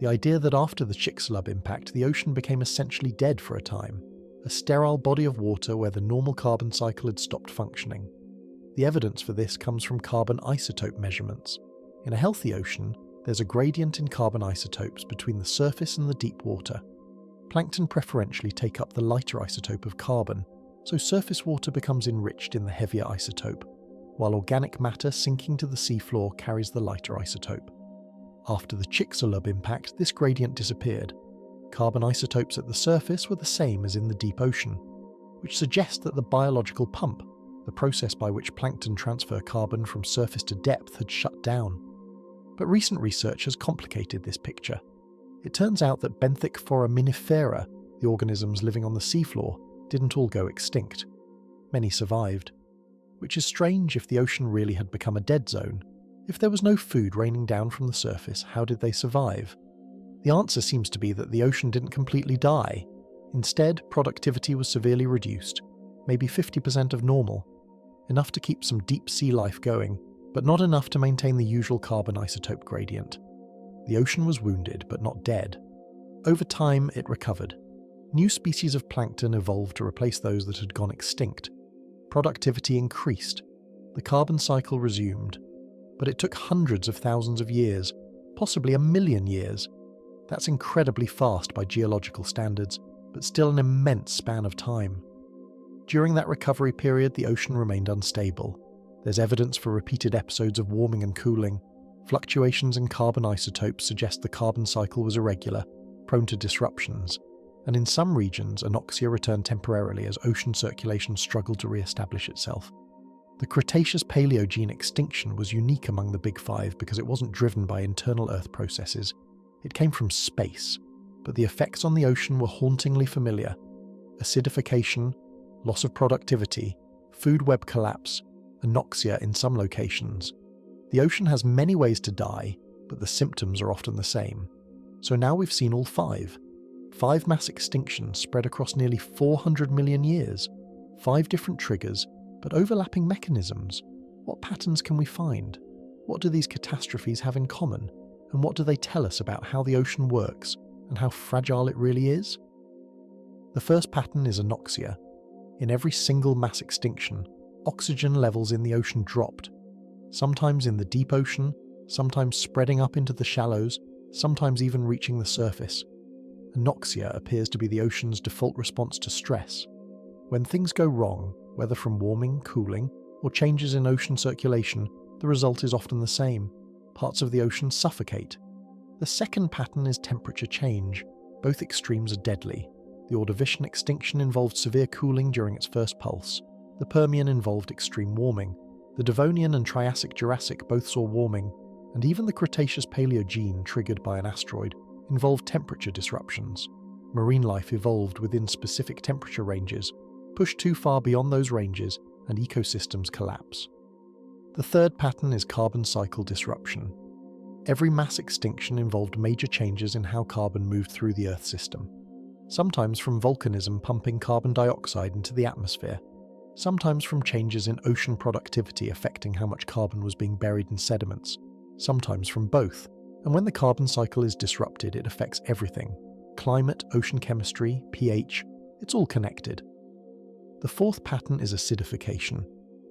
the idea that after the Chicxulub impact, the ocean became essentially dead for a time. a sterile body of water where the normal carbon cycle had stopped functioning. The evidence for this comes from carbon isotope measurements. In a healthy ocean, there's a gradient in carbon isotopes between the surface and the deep water. Plankton preferentially take up the lighter isotope of carbon, so surface water becomes enriched in the heavier isotope, while organic matter sinking to the seafloor carries the lighter isotope. After the Chicxulub impact, this gradient disappeared. Carbon isotopes at the surface were the same as in the deep ocean, which suggests that the biological pump, the process by which plankton transfer carbon from surface to depth, had shut down. But recent research has complicated this picture. It turns out that benthic foraminifera, the organisms living on the seafloor, didn't all go extinct. Many survived. Which is strange if the ocean really had become a dead zone. If there was no food raining down from the surface, how did they survive? The answer seems to be that the ocean didn't completely die. Instead, productivity was severely reduced, maybe 50% of normal, enough to keep some deep sea life going, but not enough to maintain the usual carbon isotope gradient. The ocean was wounded, but not dead. Over time, it recovered. New species of plankton evolved to replace those that had gone extinct. Productivity increased. The carbon cycle resumed. But it took hundreds of thousands of years, possibly 1 million years. That's incredibly fast by geological standards, but still an immense span of time. During that recovery period, the ocean remained unstable. There's evidence for repeated episodes of warming and cooling. Fluctuations in carbon isotopes suggest the carbon cycle was irregular, prone to disruptions, and in some regions, anoxia returned temporarily as ocean circulation struggled to re-establish itself. The Cretaceous-Paleogene extinction was unique among the Big Five because it wasn't driven by internal Earth processes. It came from space, but the effects on the ocean were hauntingly familiar. Acidification, loss of productivity, food web collapse, anoxia in some locations. The ocean has many ways to die, but the symptoms are often the same. So now we've seen all five. 5 mass extinctions spread across nearly 400 million years. 5 different triggers, but overlapping mechanisms. What patterns can we find? What do these catastrophes have in common? And what do they tell us about how the ocean works and how fragile it really is? The first pattern is anoxia. In every single mass extinction, oxygen levels in the ocean dropped, sometimes in the deep ocean, sometimes spreading up into the shallows, sometimes even reaching the surface. Anoxia appears to be the ocean's default response to stress. When things go wrong, whether from warming, cooling, or changes in ocean circulation, the result is often the same. Parts of the ocean suffocate. The second pattern is temperature change. Both extremes are deadly. The Ordovician extinction involved severe cooling during its first pulse. The Permian involved extreme warming. The Devonian and Triassic-Jurassic both saw warming, and even the Cretaceous-Paleogene, triggered by an asteroid, involved temperature disruptions. Marine life evolved within specific temperature ranges. Push too far beyond those ranges, and ecosystems collapse. The third pattern is carbon cycle disruption. Every mass extinction involved major changes in how carbon moved through the Earth system. Sometimes from volcanism pumping carbon dioxide into the atmosphere, sometimes from changes in ocean productivity affecting how much carbon was being buried in sediments, sometimes from both. And when the carbon cycle is disrupted, it affects everything. Climate, ocean chemistry, pH, it's all connected. The fourth pattern is acidification.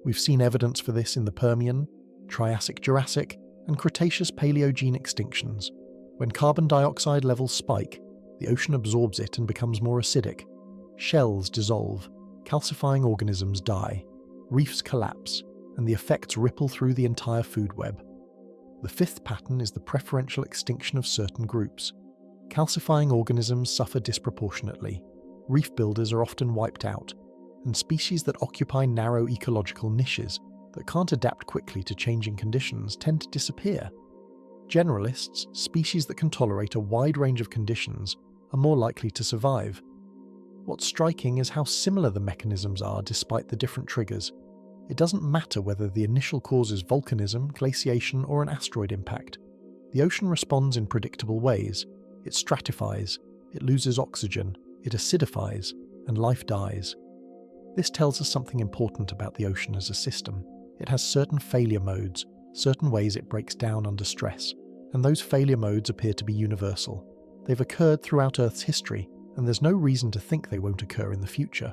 We've seen evidence for this in the Permian, Triassic-Jurassic, and Cretaceous-Paleogene extinctions. When carbon dioxide levels spike, the ocean absorbs it and becomes more acidic. Shells dissolve, calcifying organisms die, reefs collapse, and the effects ripple through the entire food web. The fifth pattern is the preferential extinction of certain groups. Calcifying organisms suffer disproportionately. Reef builders are often wiped out, and species that occupy narrow ecological niches that can't adapt quickly to changing conditions tend to disappear. Generalists, species that can tolerate a wide range of conditions, are more likely to survive. What's striking is how similar the mechanisms are despite the different triggers. It doesn't matter whether the initial cause is volcanism, glaciation, or an asteroid impact. The ocean responds in predictable ways. It stratifies, it loses oxygen, it acidifies, and life dies. This tells us something important about the ocean as a system. It has certain failure modes, certain ways it breaks down under stress, and those failure modes appear to be universal. They've occurred throughout Earth's history, and there's no reason to think they won't occur in the future.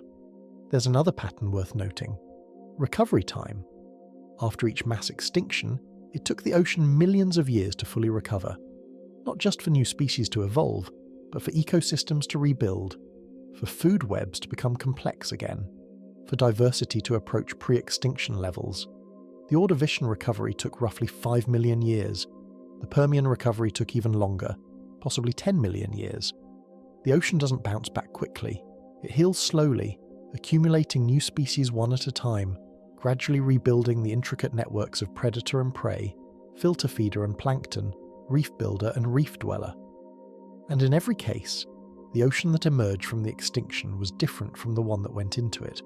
There's another pattern worth noting: recovery time. After each mass extinction, it took the ocean millions of years to fully recover, not just for new species to evolve, but for ecosystems to rebuild, for food webs to become complex again, for diversity to approach pre-extinction levels. The Ordovician recovery took roughly 5 million years. The Permian recovery took even longer, possibly 10 million years. The ocean doesn't bounce back quickly. It heals slowly, accumulating new species one at a time, gradually rebuilding the intricate networks of predator and prey, filter feeder and plankton, reef builder and reef dweller. And in every case, the ocean that emerged from the extinction was different from the one that went into it.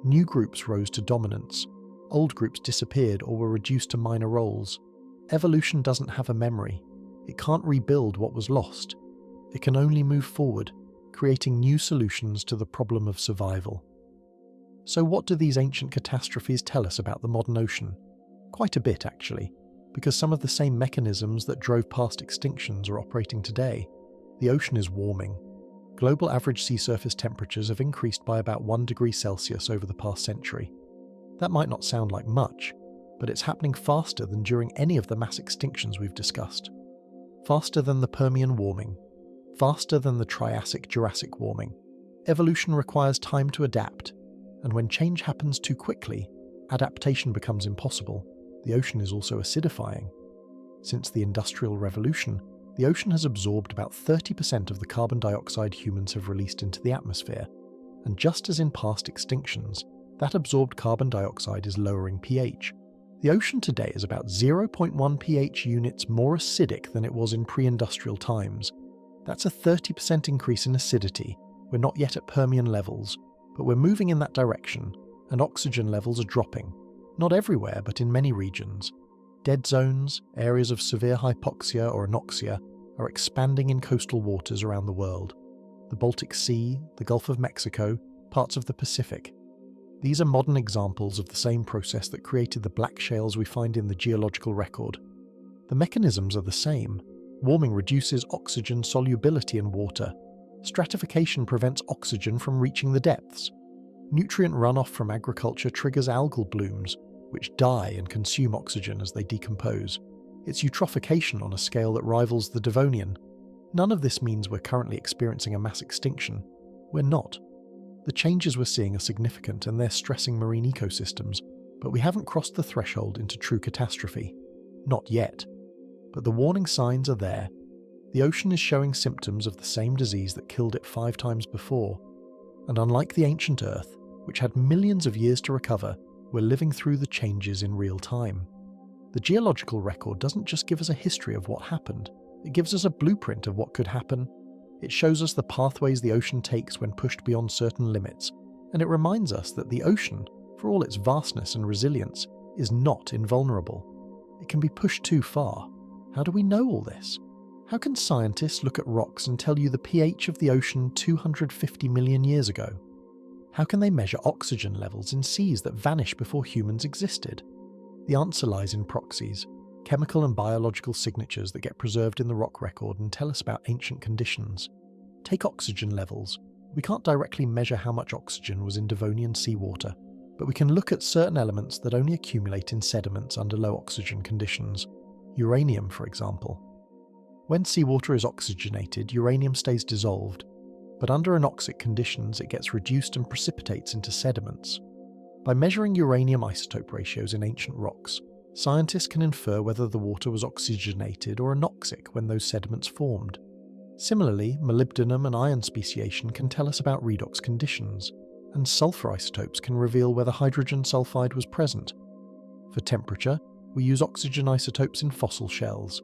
New groups rose to dominance. Old groups disappeared or were reduced to minor roles. Evolution doesn't have a memory. It can't rebuild what was lost. It can only move forward, creating new solutions to the problem of survival. So what do these ancient catastrophes tell us about the modern ocean? Quite a bit, actually, because some of the same mechanisms that drove past extinctions are operating today. The ocean is warming. Global average sea surface temperatures have increased by about 1 degree Celsius over the past century. That might not sound like much, but it's happening faster than during any of the mass extinctions we've discussed. Faster than the Permian warming. Faster than the Triassic-Jurassic warming. Evolution requires time to adapt, and when change happens too quickly, adaptation becomes impossible. The ocean is also acidifying. Since the Industrial Revolution, the ocean has absorbed about 30% of the carbon dioxide humans have released into the atmosphere, and just as in past extinctions, that absorbed carbon dioxide is lowering pH. The ocean today is about 0.1 pH units more acidic than it was in pre-industrial times. That's a 30% increase in acidity. We're not yet at Permian levels, but we're moving in that direction, and oxygen levels are dropping. Not everywhere, but in many regions. Dead zones, areas of severe hypoxia or anoxia, are expanding in coastal waters around the world. The Baltic Sea, the Gulf of Mexico, parts of the Pacific. These are modern examples of the same process that created the black shales we find in the geological record. The mechanisms are the same. Warming reduces oxygen solubility in water. Stratification prevents oxygen from reaching the depths. Nutrient runoff from agriculture triggers algal blooms, which die and consume oxygen as they decompose. It's eutrophication on a scale that rivals the Devonian. None of this means we're currently experiencing a mass extinction. We're not. The changes we're seeing are significant and they're stressing marine ecosystems, but we haven't crossed the threshold into true catastrophe. Not yet. But the warning signs are there. The ocean is showing symptoms of the same disease that killed it 5 times before. And unlike the ancient Earth, which had millions of years to recover, we're living through the changes in real time. The geological record doesn't just give us a history of what happened, it gives us a blueprint of what could happen. It shows us the pathways the ocean takes when pushed beyond certain limits, and it reminds us that the ocean, for all its vastness and resilience, is not invulnerable. It can be pushed too far. How do we know all this? How can scientists look at rocks and tell you the pH of the ocean 250 million years ago? How can they measure oxygen levels in seas that vanished before humans existed? The answer lies in proxies, chemical and biological signatures that get preserved in the rock record and tell us about ancient conditions. Take oxygen levels. We can't directly measure how much oxygen was in Devonian seawater, but we can look at certain elements that only accumulate in sediments under low oxygen conditions. Uranium, for example. When seawater is oxygenated, uranium stays dissolved, but under anoxic conditions it gets reduced and precipitates into sediments. By measuring uranium isotope ratios in ancient rocks, scientists can infer whether the water was oxygenated or anoxic when those sediments formed. Similarly, molybdenum and iron speciation can tell us about redox conditions, and sulfur isotopes can reveal whether hydrogen sulfide was present. For temperature, we use oxygen isotopes in fossil shells.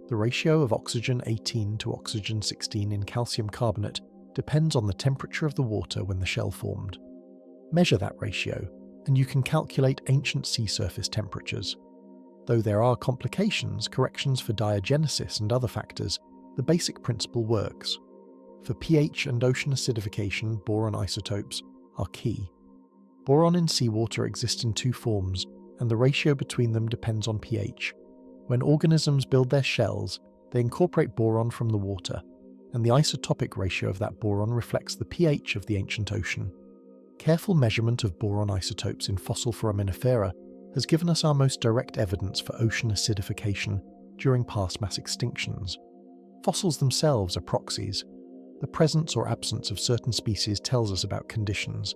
The ratio of oxygen 18 to oxygen 16 in calcium carbonate depends on the temperature of the water when the shell formed. Measure that ratio, and you can calculate ancient sea surface temperatures. Though there are complications, corrections for diagenesis and other factors, the basic principle works. For pH and ocean acidification, boron isotopes are key. Boron in seawater exists in 2 forms, and the ratio between them depends on pH. When organisms build their shells, they incorporate boron from the water. and the isotopic ratio of that boron reflects the pH of the ancient ocean. Careful measurement of boron isotopes in fossil foraminifera has given us our most direct evidence for ocean acidification during past mass extinctions. Fossils themselves are proxies. The presence or absence of certain species tells us about conditions.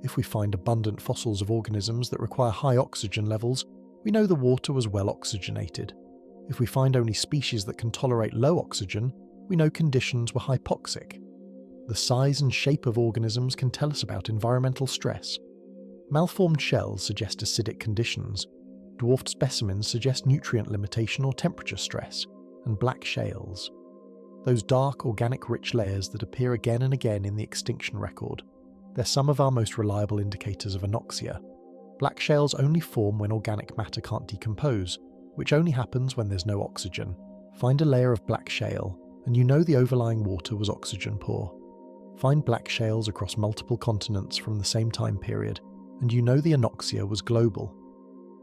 If we find abundant fossils of organisms that require high oxygen levels, we know the water was well oxygenated. If we find only species that can tolerate low oxygen, we know conditions were hypoxic. The size and shape of organisms can tell us about environmental stress. Malformed shells suggest acidic conditions, dwarfed specimens suggest nutrient limitation or temperature stress, and black shales. Those dark, organic-rich layers that appear again and again in the extinction record. They're some of our most reliable indicators of anoxia. Black shales only form when organic matter can't decompose, which only happens when there's no oxygen. Find a layer of black shale, and you know the overlying water was oxygen poor. Find black shales across multiple continents from the same time period, and you know the anoxia was global.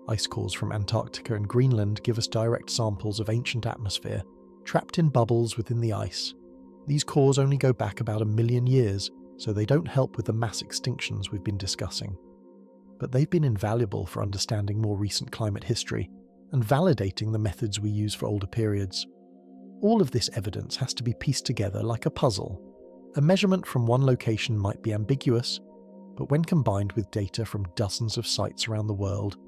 Ice cores from Antarctica and Greenland give us direct samples of ancient atmosphere, trapped in bubbles within the ice. These cores only go back about 1 million years, so they don't help with the mass extinctions we've been discussing. But they've been invaluable for understanding more recent climate history and validating the methods we use for older periods. All of this evidence has to be pieced together like a puzzle. A measurement from one location might be ambiguous, but when combined with data from dozens of sites around the world,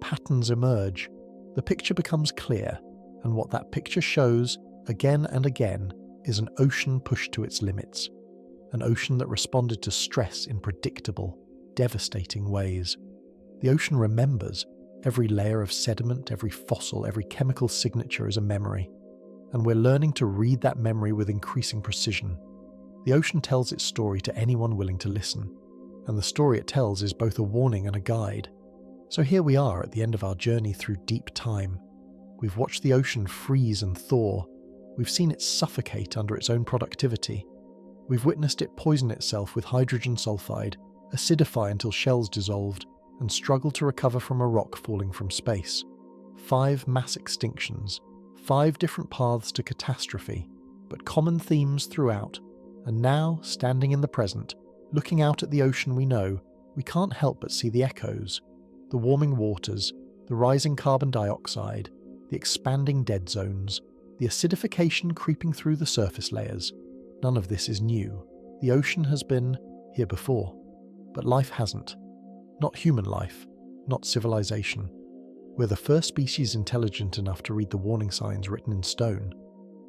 patterns emerge. The picture becomes clear, and what that picture shows, again and again, is an ocean pushed to its limits. An ocean that responded to stress in predictable, devastating ways. The ocean remembers. Every layer of sediment, every fossil, every chemical signature is a memory. And we're learning to read that memory with increasing precision. The ocean tells its story to anyone willing to listen. And the story it tells is both a warning and a guide. So here we are at the end of our journey through deep time. We've watched the ocean freeze and thaw. We've seen it suffocate under its own productivity. We've witnessed it poison itself with hydrogen sulfide, acidify until shells dissolved, and struggle to recover from a rock falling from space. 5 mass extinctions, 5 different paths to catastrophe, but common themes throughout. And now, standing in the present, looking out at the ocean we know, we can't help but see the echoes. The warming waters, the rising carbon dioxide, the expanding dead zones, the acidification creeping through the surface layers. None of this is new. The ocean has been here before, but life hasn't. Not human life, not civilization. We're the first species intelligent enough to read the warning signs written in stone.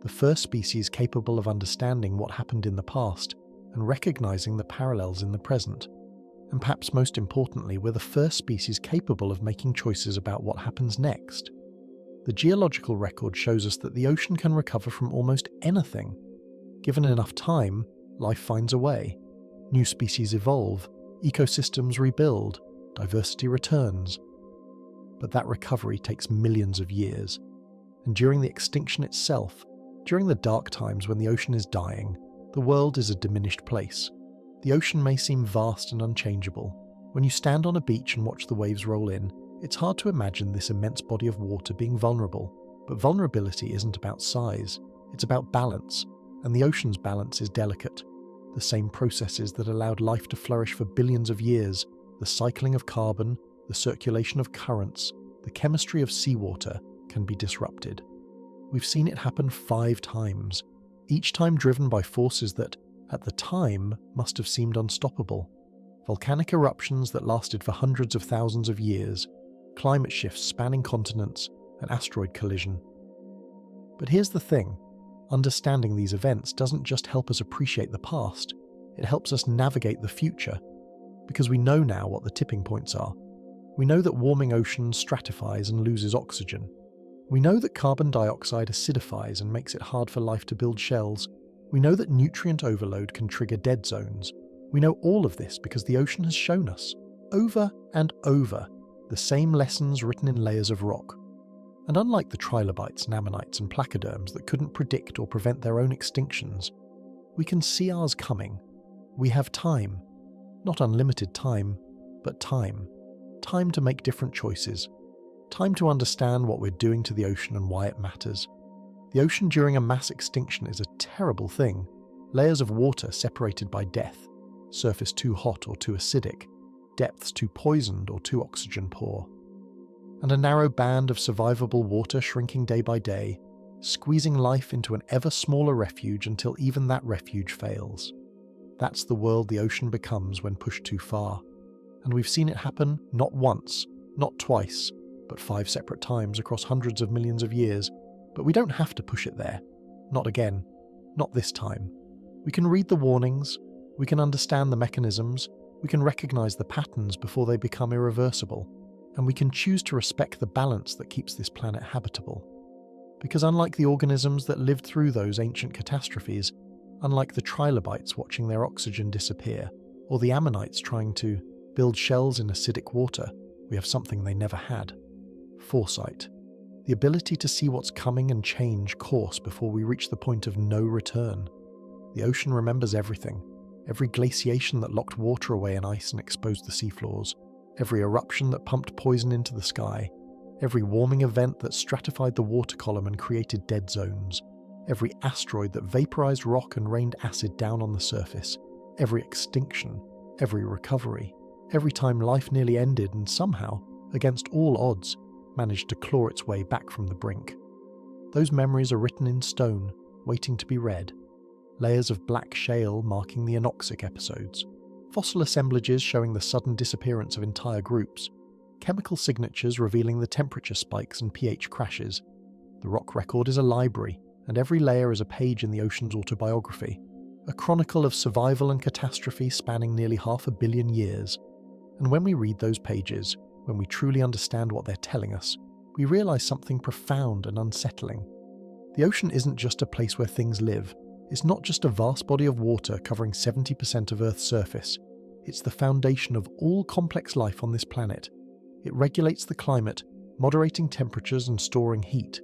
The first species capable of understanding what happened in the past and recognizing the parallels in the present. And perhaps most importantly, we're the first species capable of making choices about what happens next. The geological record shows us that the ocean can recover from almost anything. Given enough time, life finds a way. New species evolve, ecosystems rebuild, diversity returns. But that recovery takes millions of years. And during the extinction itself, during the dark times when the ocean is dying, the world is a diminished place. The ocean may seem vast and unchangeable. When you stand on a beach and watch the waves roll in, it's hard to imagine this immense body of water being vulnerable. But vulnerability isn't about size, it's about balance, and the ocean's balance is delicate. The same processes that allowed life to flourish for billions of years, the cycling of carbon, the circulation of currents, the chemistry of seawater, can be disrupted. We've seen it happen 5 times, each time driven by forces that, at the time, must have seemed unstoppable. Volcanic eruptions that lasted for hundreds of thousands of years, climate shifts spanning continents, an asteroid collision. But here's the thing. Understanding these events doesn't just help us appreciate the past, it helps us navigate the future. Because we know now what the tipping points are. We know that warming oceans stratifies and loses oxygen. We know that carbon dioxide acidifies and makes it hard for life to build shells. We know that nutrient overload can trigger dead zones. We know all of this because the ocean has shown us, over and over, the same lessons written in layers of rock. And unlike the trilobites, ammonites and placoderms that couldn't predict or prevent their own extinctions, we can see ours coming. We have time. Not unlimited time, but time. Time to make different choices. Time to understand what we're doing to the ocean and why it matters. The ocean during a mass extinction is a terrible thing. Layers of water separated by death, surface too hot or too acidic, depths too poisoned or too oxygen poor. And a narrow band of survivable water shrinking day by day, squeezing life into an ever smaller refuge until even that refuge fails. That's the world the ocean becomes when pushed too far. And we've seen it happen not once, not twice, but 5 separate times across hundreds of millions of years. But we don't have to push it there. Not again. Not this time. We can read the warnings, we can understand the mechanisms, we can recognize the patterns before they become irreversible, and we can choose to respect the balance that keeps this planet habitable. Because unlike the organisms that lived through those ancient catastrophes, unlike the trilobites watching their oxygen disappear, or the ammonites trying to build shells in acidic water, we have something they never had. Foresight. The ability to see what's coming and change course before we reach the point of no return. The ocean remembers everything. Every glaciation that locked water away in ice and exposed the seafloors. Every eruption that pumped poison into the sky. Every warming event that stratified the water column and created dead zones. Every asteroid that vaporized rock and rained acid down on the surface. Every extinction. Every recovery. Every time life nearly ended and somehow, against all odds, managed to claw its way back from the brink. Those memories are written in stone, waiting to be read. Layers of black shale marking the anoxic episodes. Fossil assemblages showing the sudden disappearance of entire groups. Chemical signatures revealing the temperature spikes and pH crashes. The rock record is a library, and every layer is a page in the ocean's autobiography. A chronicle of survival and catastrophe spanning nearly 500 million years. And when we read those pages, when we truly understand what they're telling us, we realize something profound and unsettling. The ocean isn't just a place where things live. It's not just a vast body of water covering 70% of Earth's surface. It's the foundation of all complex life on this planet. It regulates the climate, moderating temperatures and storing heat.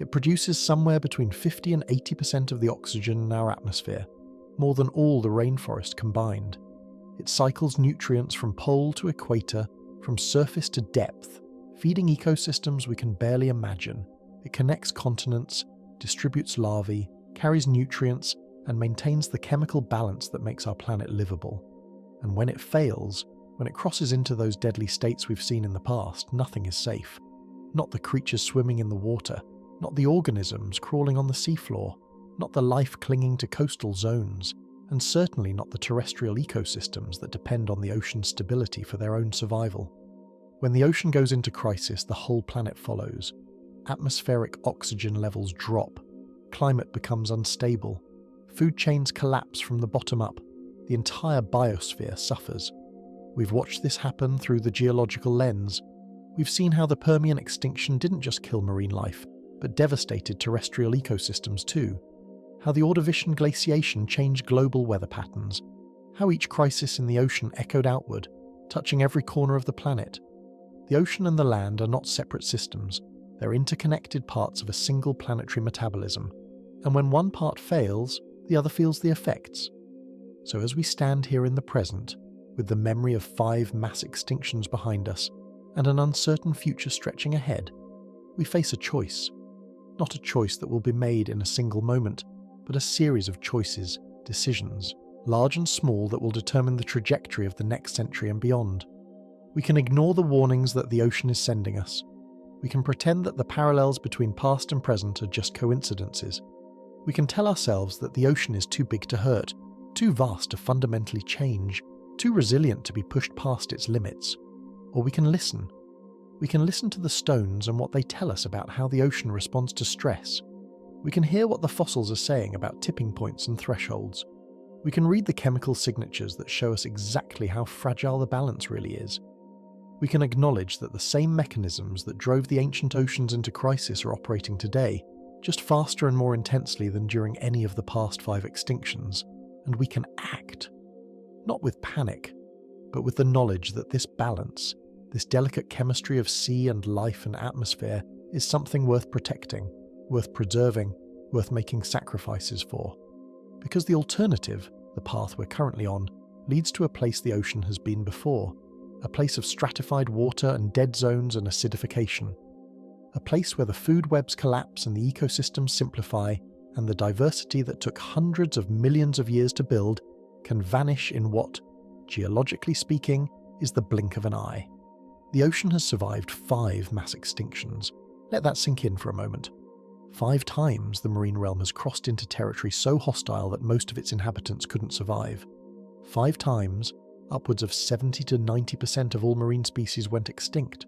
It produces somewhere between 50 and 80% of the oxygen in our atmosphere, more than all the rainforest combined. It cycles nutrients from pole to equator, from surface to depth, feeding ecosystems we can barely imagine. It connects continents, distributes larvae, carries nutrients, and maintains the chemical balance that makes our planet livable. And when it fails, when it crosses into those deadly states we've seen in the past, nothing is safe. Not the creatures swimming in the water, not the organisms crawling on the seafloor, not the life clinging to coastal zones, and certainly not the terrestrial ecosystems that depend on the ocean's stability for their own survival. When the ocean goes into crisis, the whole planet follows. Atmospheric oxygen levels drop, climate becomes unstable, food chains collapse from the bottom up, the entire biosphere suffers. We've watched this happen through the geological lens. We've seen how the Permian extinction didn't just kill marine life, but devastated terrestrial ecosystems too. How the Ordovician glaciation changed global weather patterns. How each crisis in the ocean echoed outward, touching every corner of the planet. The ocean and the land are not separate systems. They're interconnected parts of a single planetary metabolism. And when one part fails, the other feels the effects. So as we stand here in the present, with the memory of 5 mass extinctions behind us, and an uncertain future stretching ahead, we face a choice. Not a choice that will be made in a single moment, but a series of choices, decisions, large and small, that will determine the trajectory of the next century and beyond. We can ignore the warnings that the ocean is sending us. We can pretend that the parallels between past and present are just coincidences. We can tell ourselves that the ocean is too big to hurt, too vast to fundamentally change, too resilient to be pushed past its limits. Or we can listen. We can listen to the stones and what they tell us about how the ocean responds to stress. We can hear what the fossils are saying about tipping points and thresholds. We can read the chemical signatures that show us exactly how fragile the balance really is. We can acknowledge that the same mechanisms that drove the ancient oceans into crisis are operating today, just faster and more intensely than during any of the past 5 extinctions. And we can act. Not with panic, but with the knowledge that this balance, this delicate chemistry of sea and life and atmosphere, is something worth protecting, worth preserving, worth making sacrifices for. Because the alternative, the path we're currently on, leads to a place the ocean has been before, a place of stratified water and dead zones and acidification. a place where the food webs collapse and the ecosystems simplify, and the diversity that took hundreds of millions of years to build can vanish in what, geologically speaking, is the blink of an eye. The ocean has survived 5 mass extinctions. Let that sink in for a moment. 5 times the marine realm has crossed into territory so hostile that most of its inhabitants couldn't survive. 5 times, upwards of 70 to 90% of all marine species went extinct.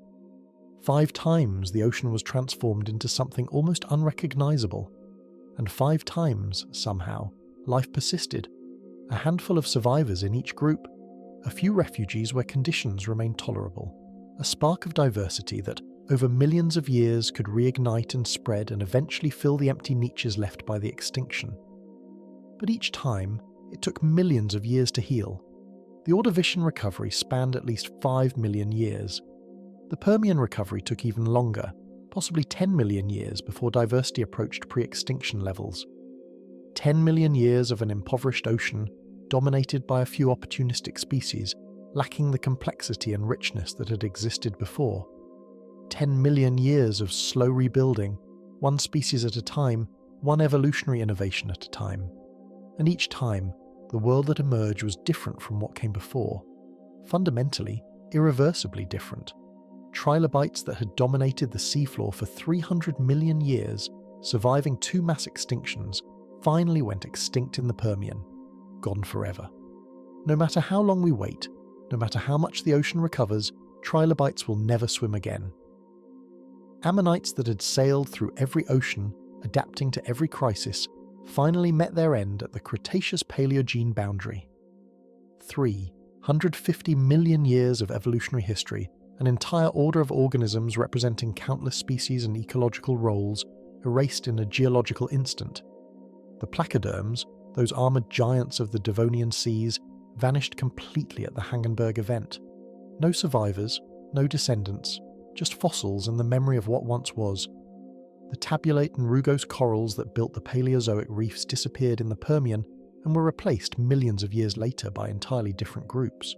5 times the ocean was transformed into something almost unrecognizable. And 5 times, somehow, life persisted. A handful of survivors in each group, a few refugees where conditions remained tolerable, a spark of diversity that, over millions of years, could reignite and spread and eventually fill the empty niches left by the extinction. But each time, it took millions of years to heal. The Ordovician recovery spanned at least 5 million years. The Permian recovery took even longer, possibly 10 million years before diversity approached pre-extinction levels. 10 million years of an impoverished ocean, dominated by a few opportunistic species, lacking the complexity and richness that had existed before. 10 million years of slow rebuilding, one species at a time, one evolutionary innovation at a time. And each time, the world that emerged was different from what came before. Fundamentally, irreversibly different. Trilobites that had dominated the seafloor for 300 million years, surviving 2 mass extinctions, finally went extinct in the Permian, gone forever. No matter how long we wait, no matter how much the ocean recovers, trilobites will never swim again. Ammonites that had sailed through every ocean, adapting to every crisis, finally met their end at the Cretaceous-Paleogene boundary. 350 million years of evolutionary history, an entire order of organisms representing countless species and ecological roles, erased in a geological instant. The placoderms, those armoured giants of the Devonian seas, vanished completely at the Hagenberg event. No survivors, no descendants, just fossils and the memory of what once was. The tabulate and rugose corals that built the Paleozoic reefs disappeared in the Permian and were replaced millions of years later by entirely different groups.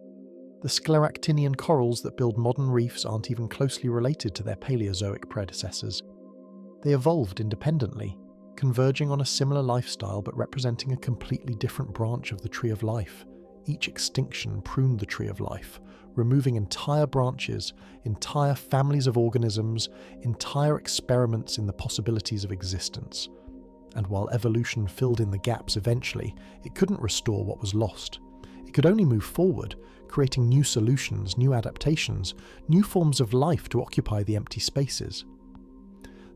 The scleractinian corals that build modern reefs aren't even closely related to their Paleozoic predecessors. They evolved independently, converging on a similar lifestyle but representing a completely different branch of the tree of life. Each extinction pruned the tree of life, removing entire branches, entire families of organisms, entire experiments in the possibilities of existence. And while evolution filled in the gaps eventually, it couldn't restore what was lost. It could only move forward, creating new solutions, new adaptations, new forms of life to occupy the empty spaces.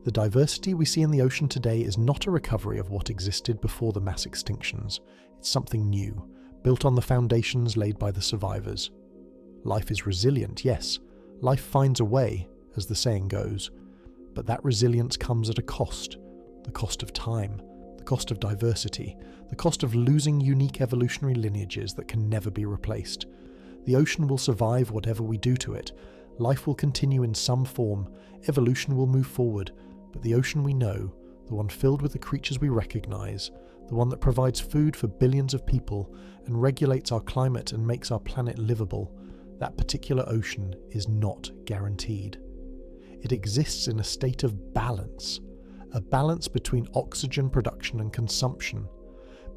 The diversity we see in the ocean today is not a recovery of what existed before the mass extinctions. It's something new, built on the foundations laid by the survivors. Life is resilient, yes. Life finds a way, as the saying goes. But that resilience comes at a cost. The cost of time, the cost of diversity, the cost of losing unique evolutionary lineages that can never be replaced. The ocean will survive whatever we do to it. Life will continue in some form. Evolution will move forward. But the ocean we know, the one filled with the creatures we recognize, the one that provides food for billions of people and regulates our climate and makes our planet livable, that particular ocean is not guaranteed. It exists in a state of balance, a balance between oxygen production and consumption,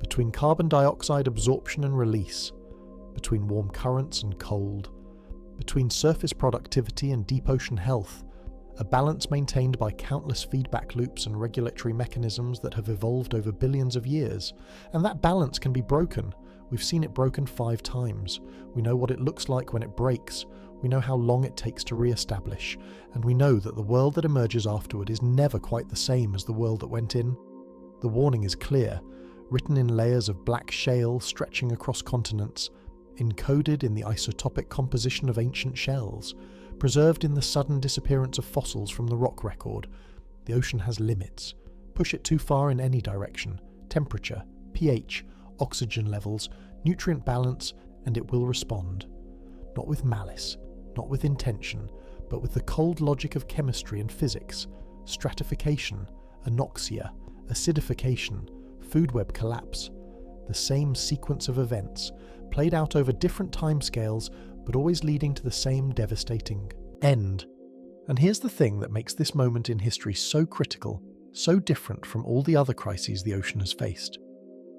between carbon dioxide absorption and release, between warm currents and cold, between surface productivity and deep ocean health, a balance maintained by countless feedback loops and regulatory mechanisms that have evolved over billions of years. And that balance can be broken. We've seen it broken 5 times. We know what it looks like when it breaks. We know how long it takes to re-establish. And we know that the world that emerges afterward is never quite the same as the world that went in. The warning is clear, written in layers of black shale stretching across continents, encoded in the isotopic composition of ancient shells, preserved in the sudden disappearance of fossils from the rock record. The ocean has limits. Push it too far in any direction. Temperature, pH, oxygen levels, nutrient balance, and it will respond. Not with malice, not with intention, but with the cold logic of chemistry and physics. Stratification, anoxia, acidification, food web collapse. The same sequence of events, played out over different timescales, but always leading to the same devastating end. And here's the thing that makes this moment in history so critical, so different from all the other crises the ocean has faced.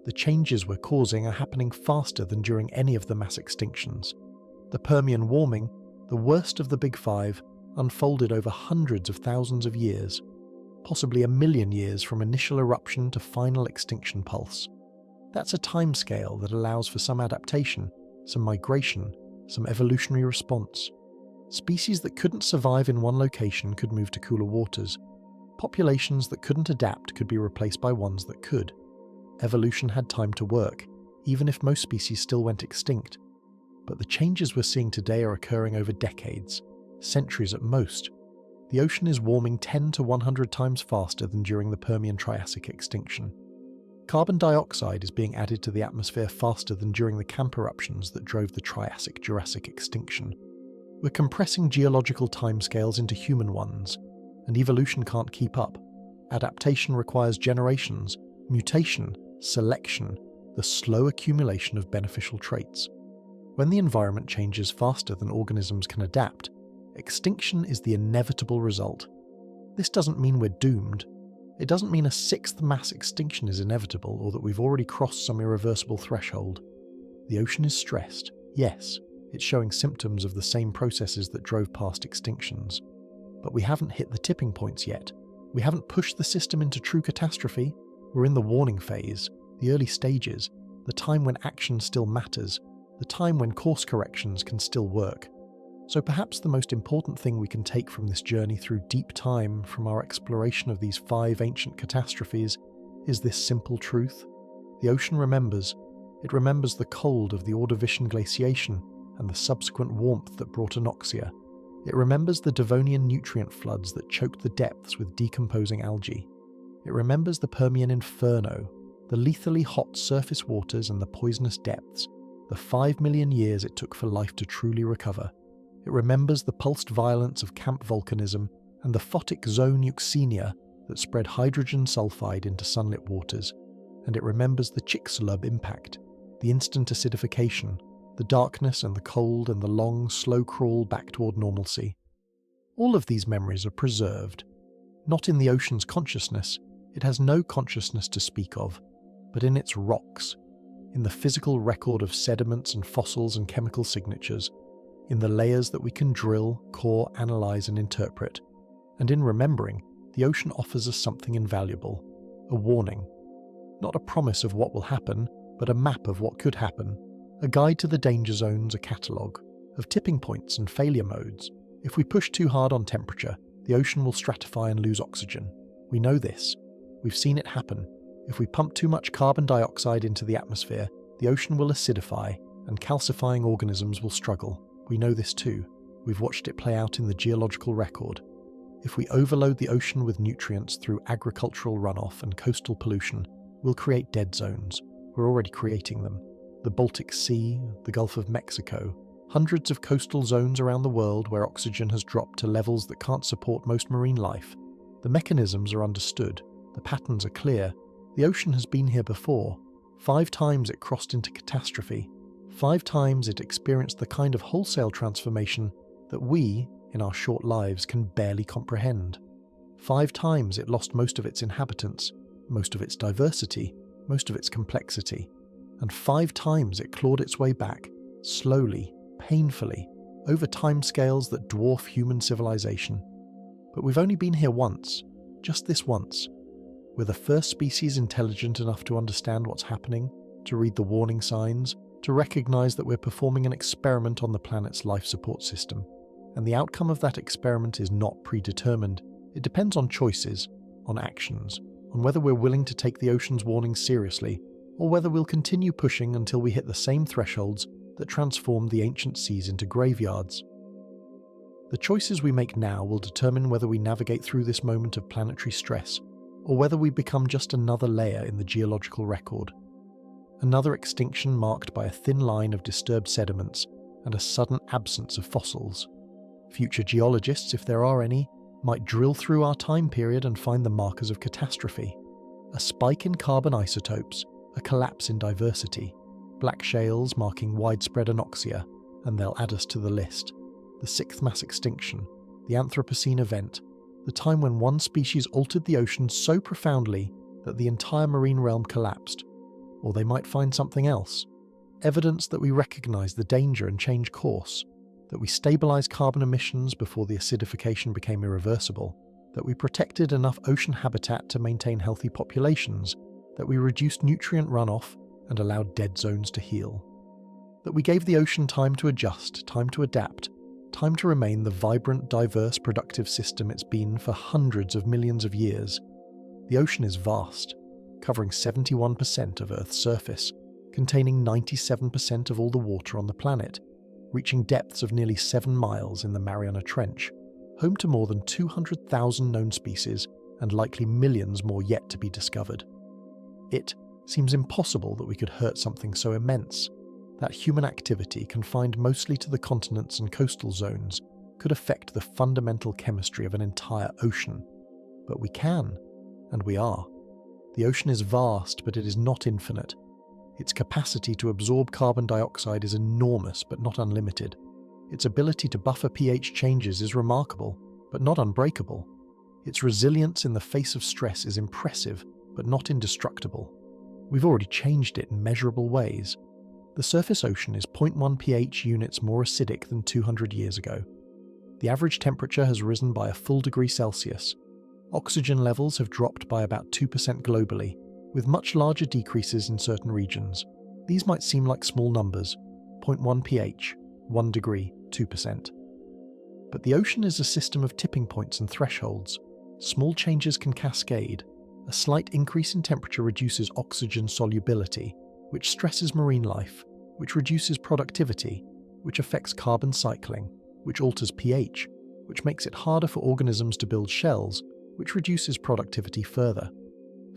The changes we're causing are happening faster than during any of the mass extinctions. The Permian warming, the worst of the Big Five, unfolded over hundreds of thousands of years, possibly 1,000,000 years from initial eruption to final extinction pulse. That's a timescale that allows for some adaptation, some migration, some evolutionary response. Species that couldn't survive in one location could move to cooler waters. Populations that couldn't adapt could be replaced by ones that could. Evolution had time to work, even if most species still went extinct. But the changes we're seeing today are occurring over decades, centuries at most. The ocean is warming 10 to 100 times faster than during the Permian-Triassic extinction. Carbon dioxide is being added to the atmosphere faster than during the camp eruptions that drove the Triassic-Jurassic extinction. We're compressing geological timescales into human ones, and evolution can't keep up. Adaptation requires generations, mutation, selection, the slow accumulation of beneficial traits. When the environment changes faster than organisms can adapt, extinction is the inevitable result. This doesn't mean we're doomed. It doesn't mean a sixth mass extinction is inevitable or that we've already crossed some irreversible threshold. The ocean is stressed, yes, it's showing symptoms of the same processes that drove past extinctions. But we haven't hit the tipping points yet. We haven't pushed the system into true catastrophe. We're in the warning phase, the early stages, the time when action still matters, the time when course corrections can still work. So perhaps the most important thing we can take from this journey through deep time, from our exploration of these 5 ancient catastrophes, is this simple truth. The ocean remembers. It remembers the cold of the Ordovician glaciation and the subsequent warmth that brought anoxia. It remembers the Devonian nutrient floods that choked the depths with decomposing algae. It remembers the Permian inferno, the lethally hot surface waters and the poisonous depths, the 5 million years it took for life to truly recover. It remembers the pulsed violence of camp volcanism and the photic zone euxenia that spread hydrogen sulfide into sunlit waters. And it remembers the Chicxulub impact, the instant acidification, the darkness and the cold and the long, slow crawl back toward normalcy. All of these memories are preserved. Not in the ocean's consciousness, it has no consciousness to speak of, but in its rocks, in the physical record of sediments and fossils and chemical signatures, in the layers that we can drill, core, analyze and interpret. And in remembering, the ocean offers us something invaluable, a warning. Not a promise of what will happen, but a map of what could happen, a guide to the danger zones, a catalogue of tipping points and failure modes. If we push too hard on temperature, the ocean will stratify and lose oxygen. We know this. We've seen it happen. If we pump too much carbon dioxide into the atmosphere, the ocean will acidify, and calcifying organisms will struggle. We know this too. We've watched it play out in the geological record. If we overload the ocean with nutrients through agricultural runoff and coastal pollution, we'll create dead zones. We're already creating them. The Baltic Sea, the Gulf of Mexico, hundreds of coastal zones around the world where oxygen has dropped to levels that can't support most marine life. The mechanisms are understood. The patterns are clear. The ocean has been here before. 5 times it crossed into catastrophe. 5 times it experienced the kind of wholesale transformation that we, in our short lives, can barely comprehend. 5 times it lost most of its inhabitants, most of its diversity, most of its complexity. And 5 times it clawed its way back, slowly, painfully, over timescales that dwarf human civilization. But we've only been here once, just this once. We're the first species intelligent enough to understand what's happening, to read the warning signs, to recognize that we're performing an experiment on the planet's life support system. And the outcome of that experiment is not predetermined. It depends on choices, on actions, on whether we're willing to take the ocean's warnings seriously, or whether we'll continue pushing until we hit the same thresholds that transformed the ancient seas into graveyards. The choices we make now will determine whether we navigate through this moment of planetary stress, or whether we become just another layer in the geological record. Another extinction marked by a thin line of disturbed sediments and a sudden absence of fossils. Future geologists, if there are any, might drill through our time period and find the markers of catastrophe. A spike in carbon isotopes, a collapse in diversity, black shales marking widespread anoxia, and they'll add us to the list. The 6th mass extinction, the Anthropocene event, the time when one species altered the ocean so profoundly that the entire marine realm collapsed. Or they might find something else. Evidence that we recognize the danger and change course, that we stabilized carbon emissions before the acidification became irreversible, that we protected enough ocean habitat to maintain healthy populations, that we reduced nutrient runoff and allowed dead zones to heal. That we gave the ocean time to adjust, time to adapt, time to remain the vibrant, diverse, productive system it's been for hundreds of millions of years. The ocean is vast, covering 71% of Earth's surface, containing 97% of all the water on the planet, reaching depths of nearly 7 miles in the Mariana Trench, home to more than 200,000 known species and likely millions more yet to be discovered. It seems impossible that we could hurt something so immense, that human activity, confined mostly to the continents and coastal zones, could affect the fundamental chemistry of an entire ocean. But we can, and we are. The ocean is vast, but it is not infinite. Its capacity to absorb carbon dioxide is enormous, but not unlimited. Its ability to buffer pH changes is remarkable, but not unbreakable. Its resilience in the face of stress is impressive, but not indestructible. We've already changed it in measurable ways. The surface ocean is 0.1 pH units more acidic than 200 years ago. The average temperature has risen by a full degree Celsius. Oxygen levels have dropped by about 2% globally, with much larger decreases in certain regions. These might seem like small numbers, 0.1 pH, 1 degree, 2%. But the ocean is a system of tipping points and thresholds. Small changes can cascade. A slight increase in temperature reduces oxygen solubility, which stresses marine life, which reduces productivity, which affects carbon cycling, which alters pH, which makes it harder for organisms to build shells, which reduces productivity further.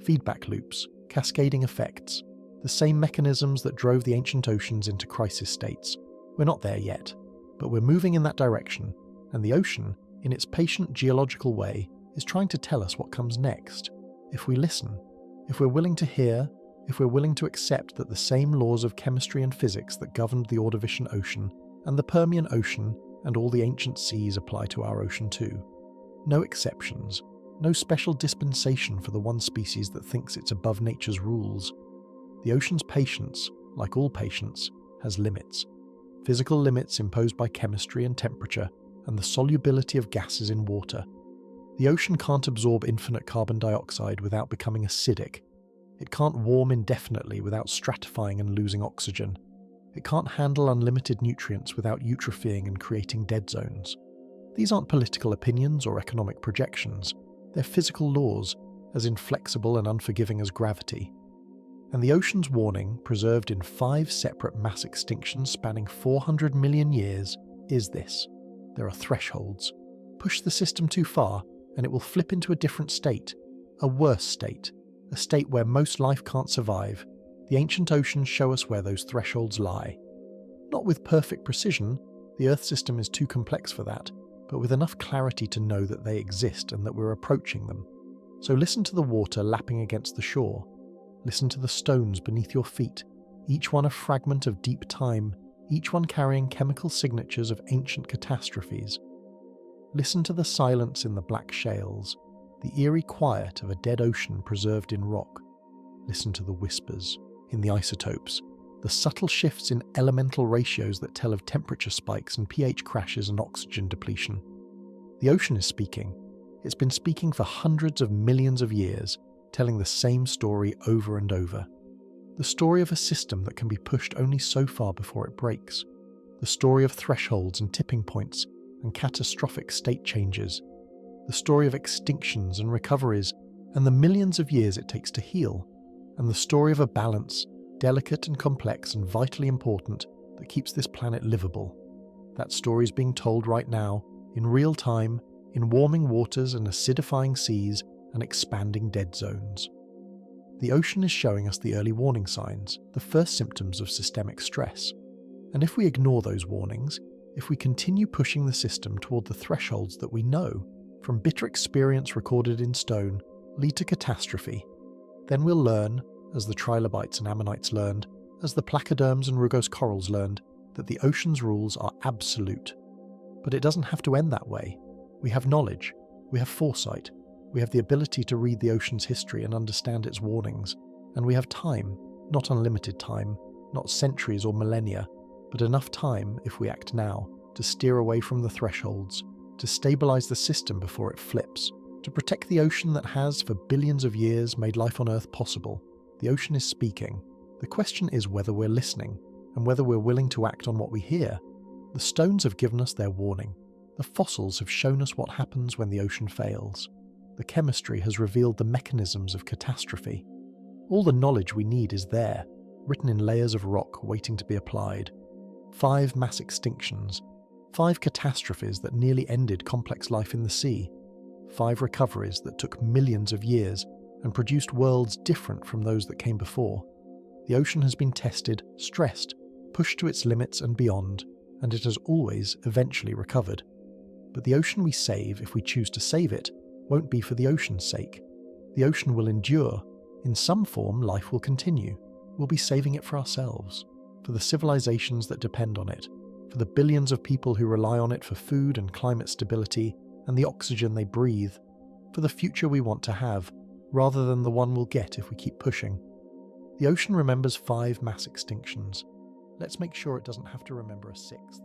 Feedback loops, cascading effects, the same mechanisms that drove the ancient oceans into crisis states. We're not there yet, but we're moving in that direction, and the ocean, in its patient geological way, is trying to tell us what comes next. If we listen, if we're willing to hear, if we're willing to accept that the same laws of chemistry and physics that governed the Ordovician Ocean and the Permian Ocean and all the ancient seas apply to our ocean too. No exceptions, no special dispensation for the one species that thinks it's above nature's rules. The ocean's patience, like all patience, has limits. Physical limits imposed by chemistry and temperature and the solubility of gases in water. The ocean can't absorb infinite carbon dioxide without becoming acidic. It can't warm indefinitely without stratifying and losing oxygen. It can't handle unlimited nutrients without eutrophying and creating dead zones. These aren't political opinions or economic projections. They're physical laws, as inflexible and unforgiving as gravity. And the ocean's warning, preserved in 5 separate mass extinctions spanning 400 million years, is this. There are thresholds. Push the system too far, and it will flip into a different state, a worse state, a state where most life can't survive. The ancient oceans show us where those thresholds lie. Not with perfect precision, the Earth system is too complex for that, but with enough clarity to know that they exist and that we're approaching them. So listen to the water lapping against the shore. Listen to the stones beneath your feet, each one a fragment of deep time, each one carrying chemical signatures of ancient catastrophes. Listen to the silence in the black shales, the eerie quiet of a dead ocean preserved in rock. Listen to the whispers in the isotopes, the subtle shifts in elemental ratios that tell of temperature spikes and pH crashes and oxygen depletion. The ocean is speaking. It's been speaking for hundreds of millions of years, telling the same story over and over. The story of a system that can be pushed only so far before it breaks. The story of thresholds and tipping points and catastrophic state changes. The story of extinctions and recoveries and the millions of years it takes to heal. And the story of a balance, delicate and complex and vitally important, that keeps this planet livable. That story is being told right now, in real time, in warming waters and acidifying seas and expanding dead zones. The ocean is showing us the early warning signs, the first symptoms of systemic stress. And if we ignore those warnings, if we continue pushing the system toward the thresholds that we know, from bitter experience recorded in stone, lead to catastrophe, then we'll learn, as the trilobites and ammonites learned, as the placoderms and rugose corals learned, that the ocean's rules are absolute. But it doesn't have to end that way. We have knowledge, we have foresight, we have the ability to read the ocean's history and understand its warnings, and we have time, not unlimited time, not centuries or millennia, but enough time, if we act now, to steer away from the thresholds, to stabilize the system before it flips, to protect the ocean that has, for billions of years, made life on Earth possible. The ocean is speaking. The question is whether we're listening, and whether we're willing to act on what we hear. The stones have given us their warning. The fossils have shown us what happens when the ocean fails. The chemistry has revealed the mechanisms of catastrophe. All the knowledge we need is there, written in layers of rock waiting to be applied. 5 mass extinctions, 5 catastrophes that nearly ended complex life in the sea, 5 recoveries that took millions of years and produced worlds different from those that came before. The ocean has been tested, stressed, pushed to its limits and beyond, and it has always eventually recovered. But the ocean we save, if we choose to save it, won't be for the ocean's sake. The ocean will endure. In some form, life will continue. We'll be saving it for ourselves, for the civilizations that depend on it, for the billions of people who rely on it for food and climate stability and the oxygen they breathe, for the future we want to have, rather than the one we'll get if we keep pushing. The ocean remembers 5 mass extinctions. Let's make sure it doesn't have to remember a 6th.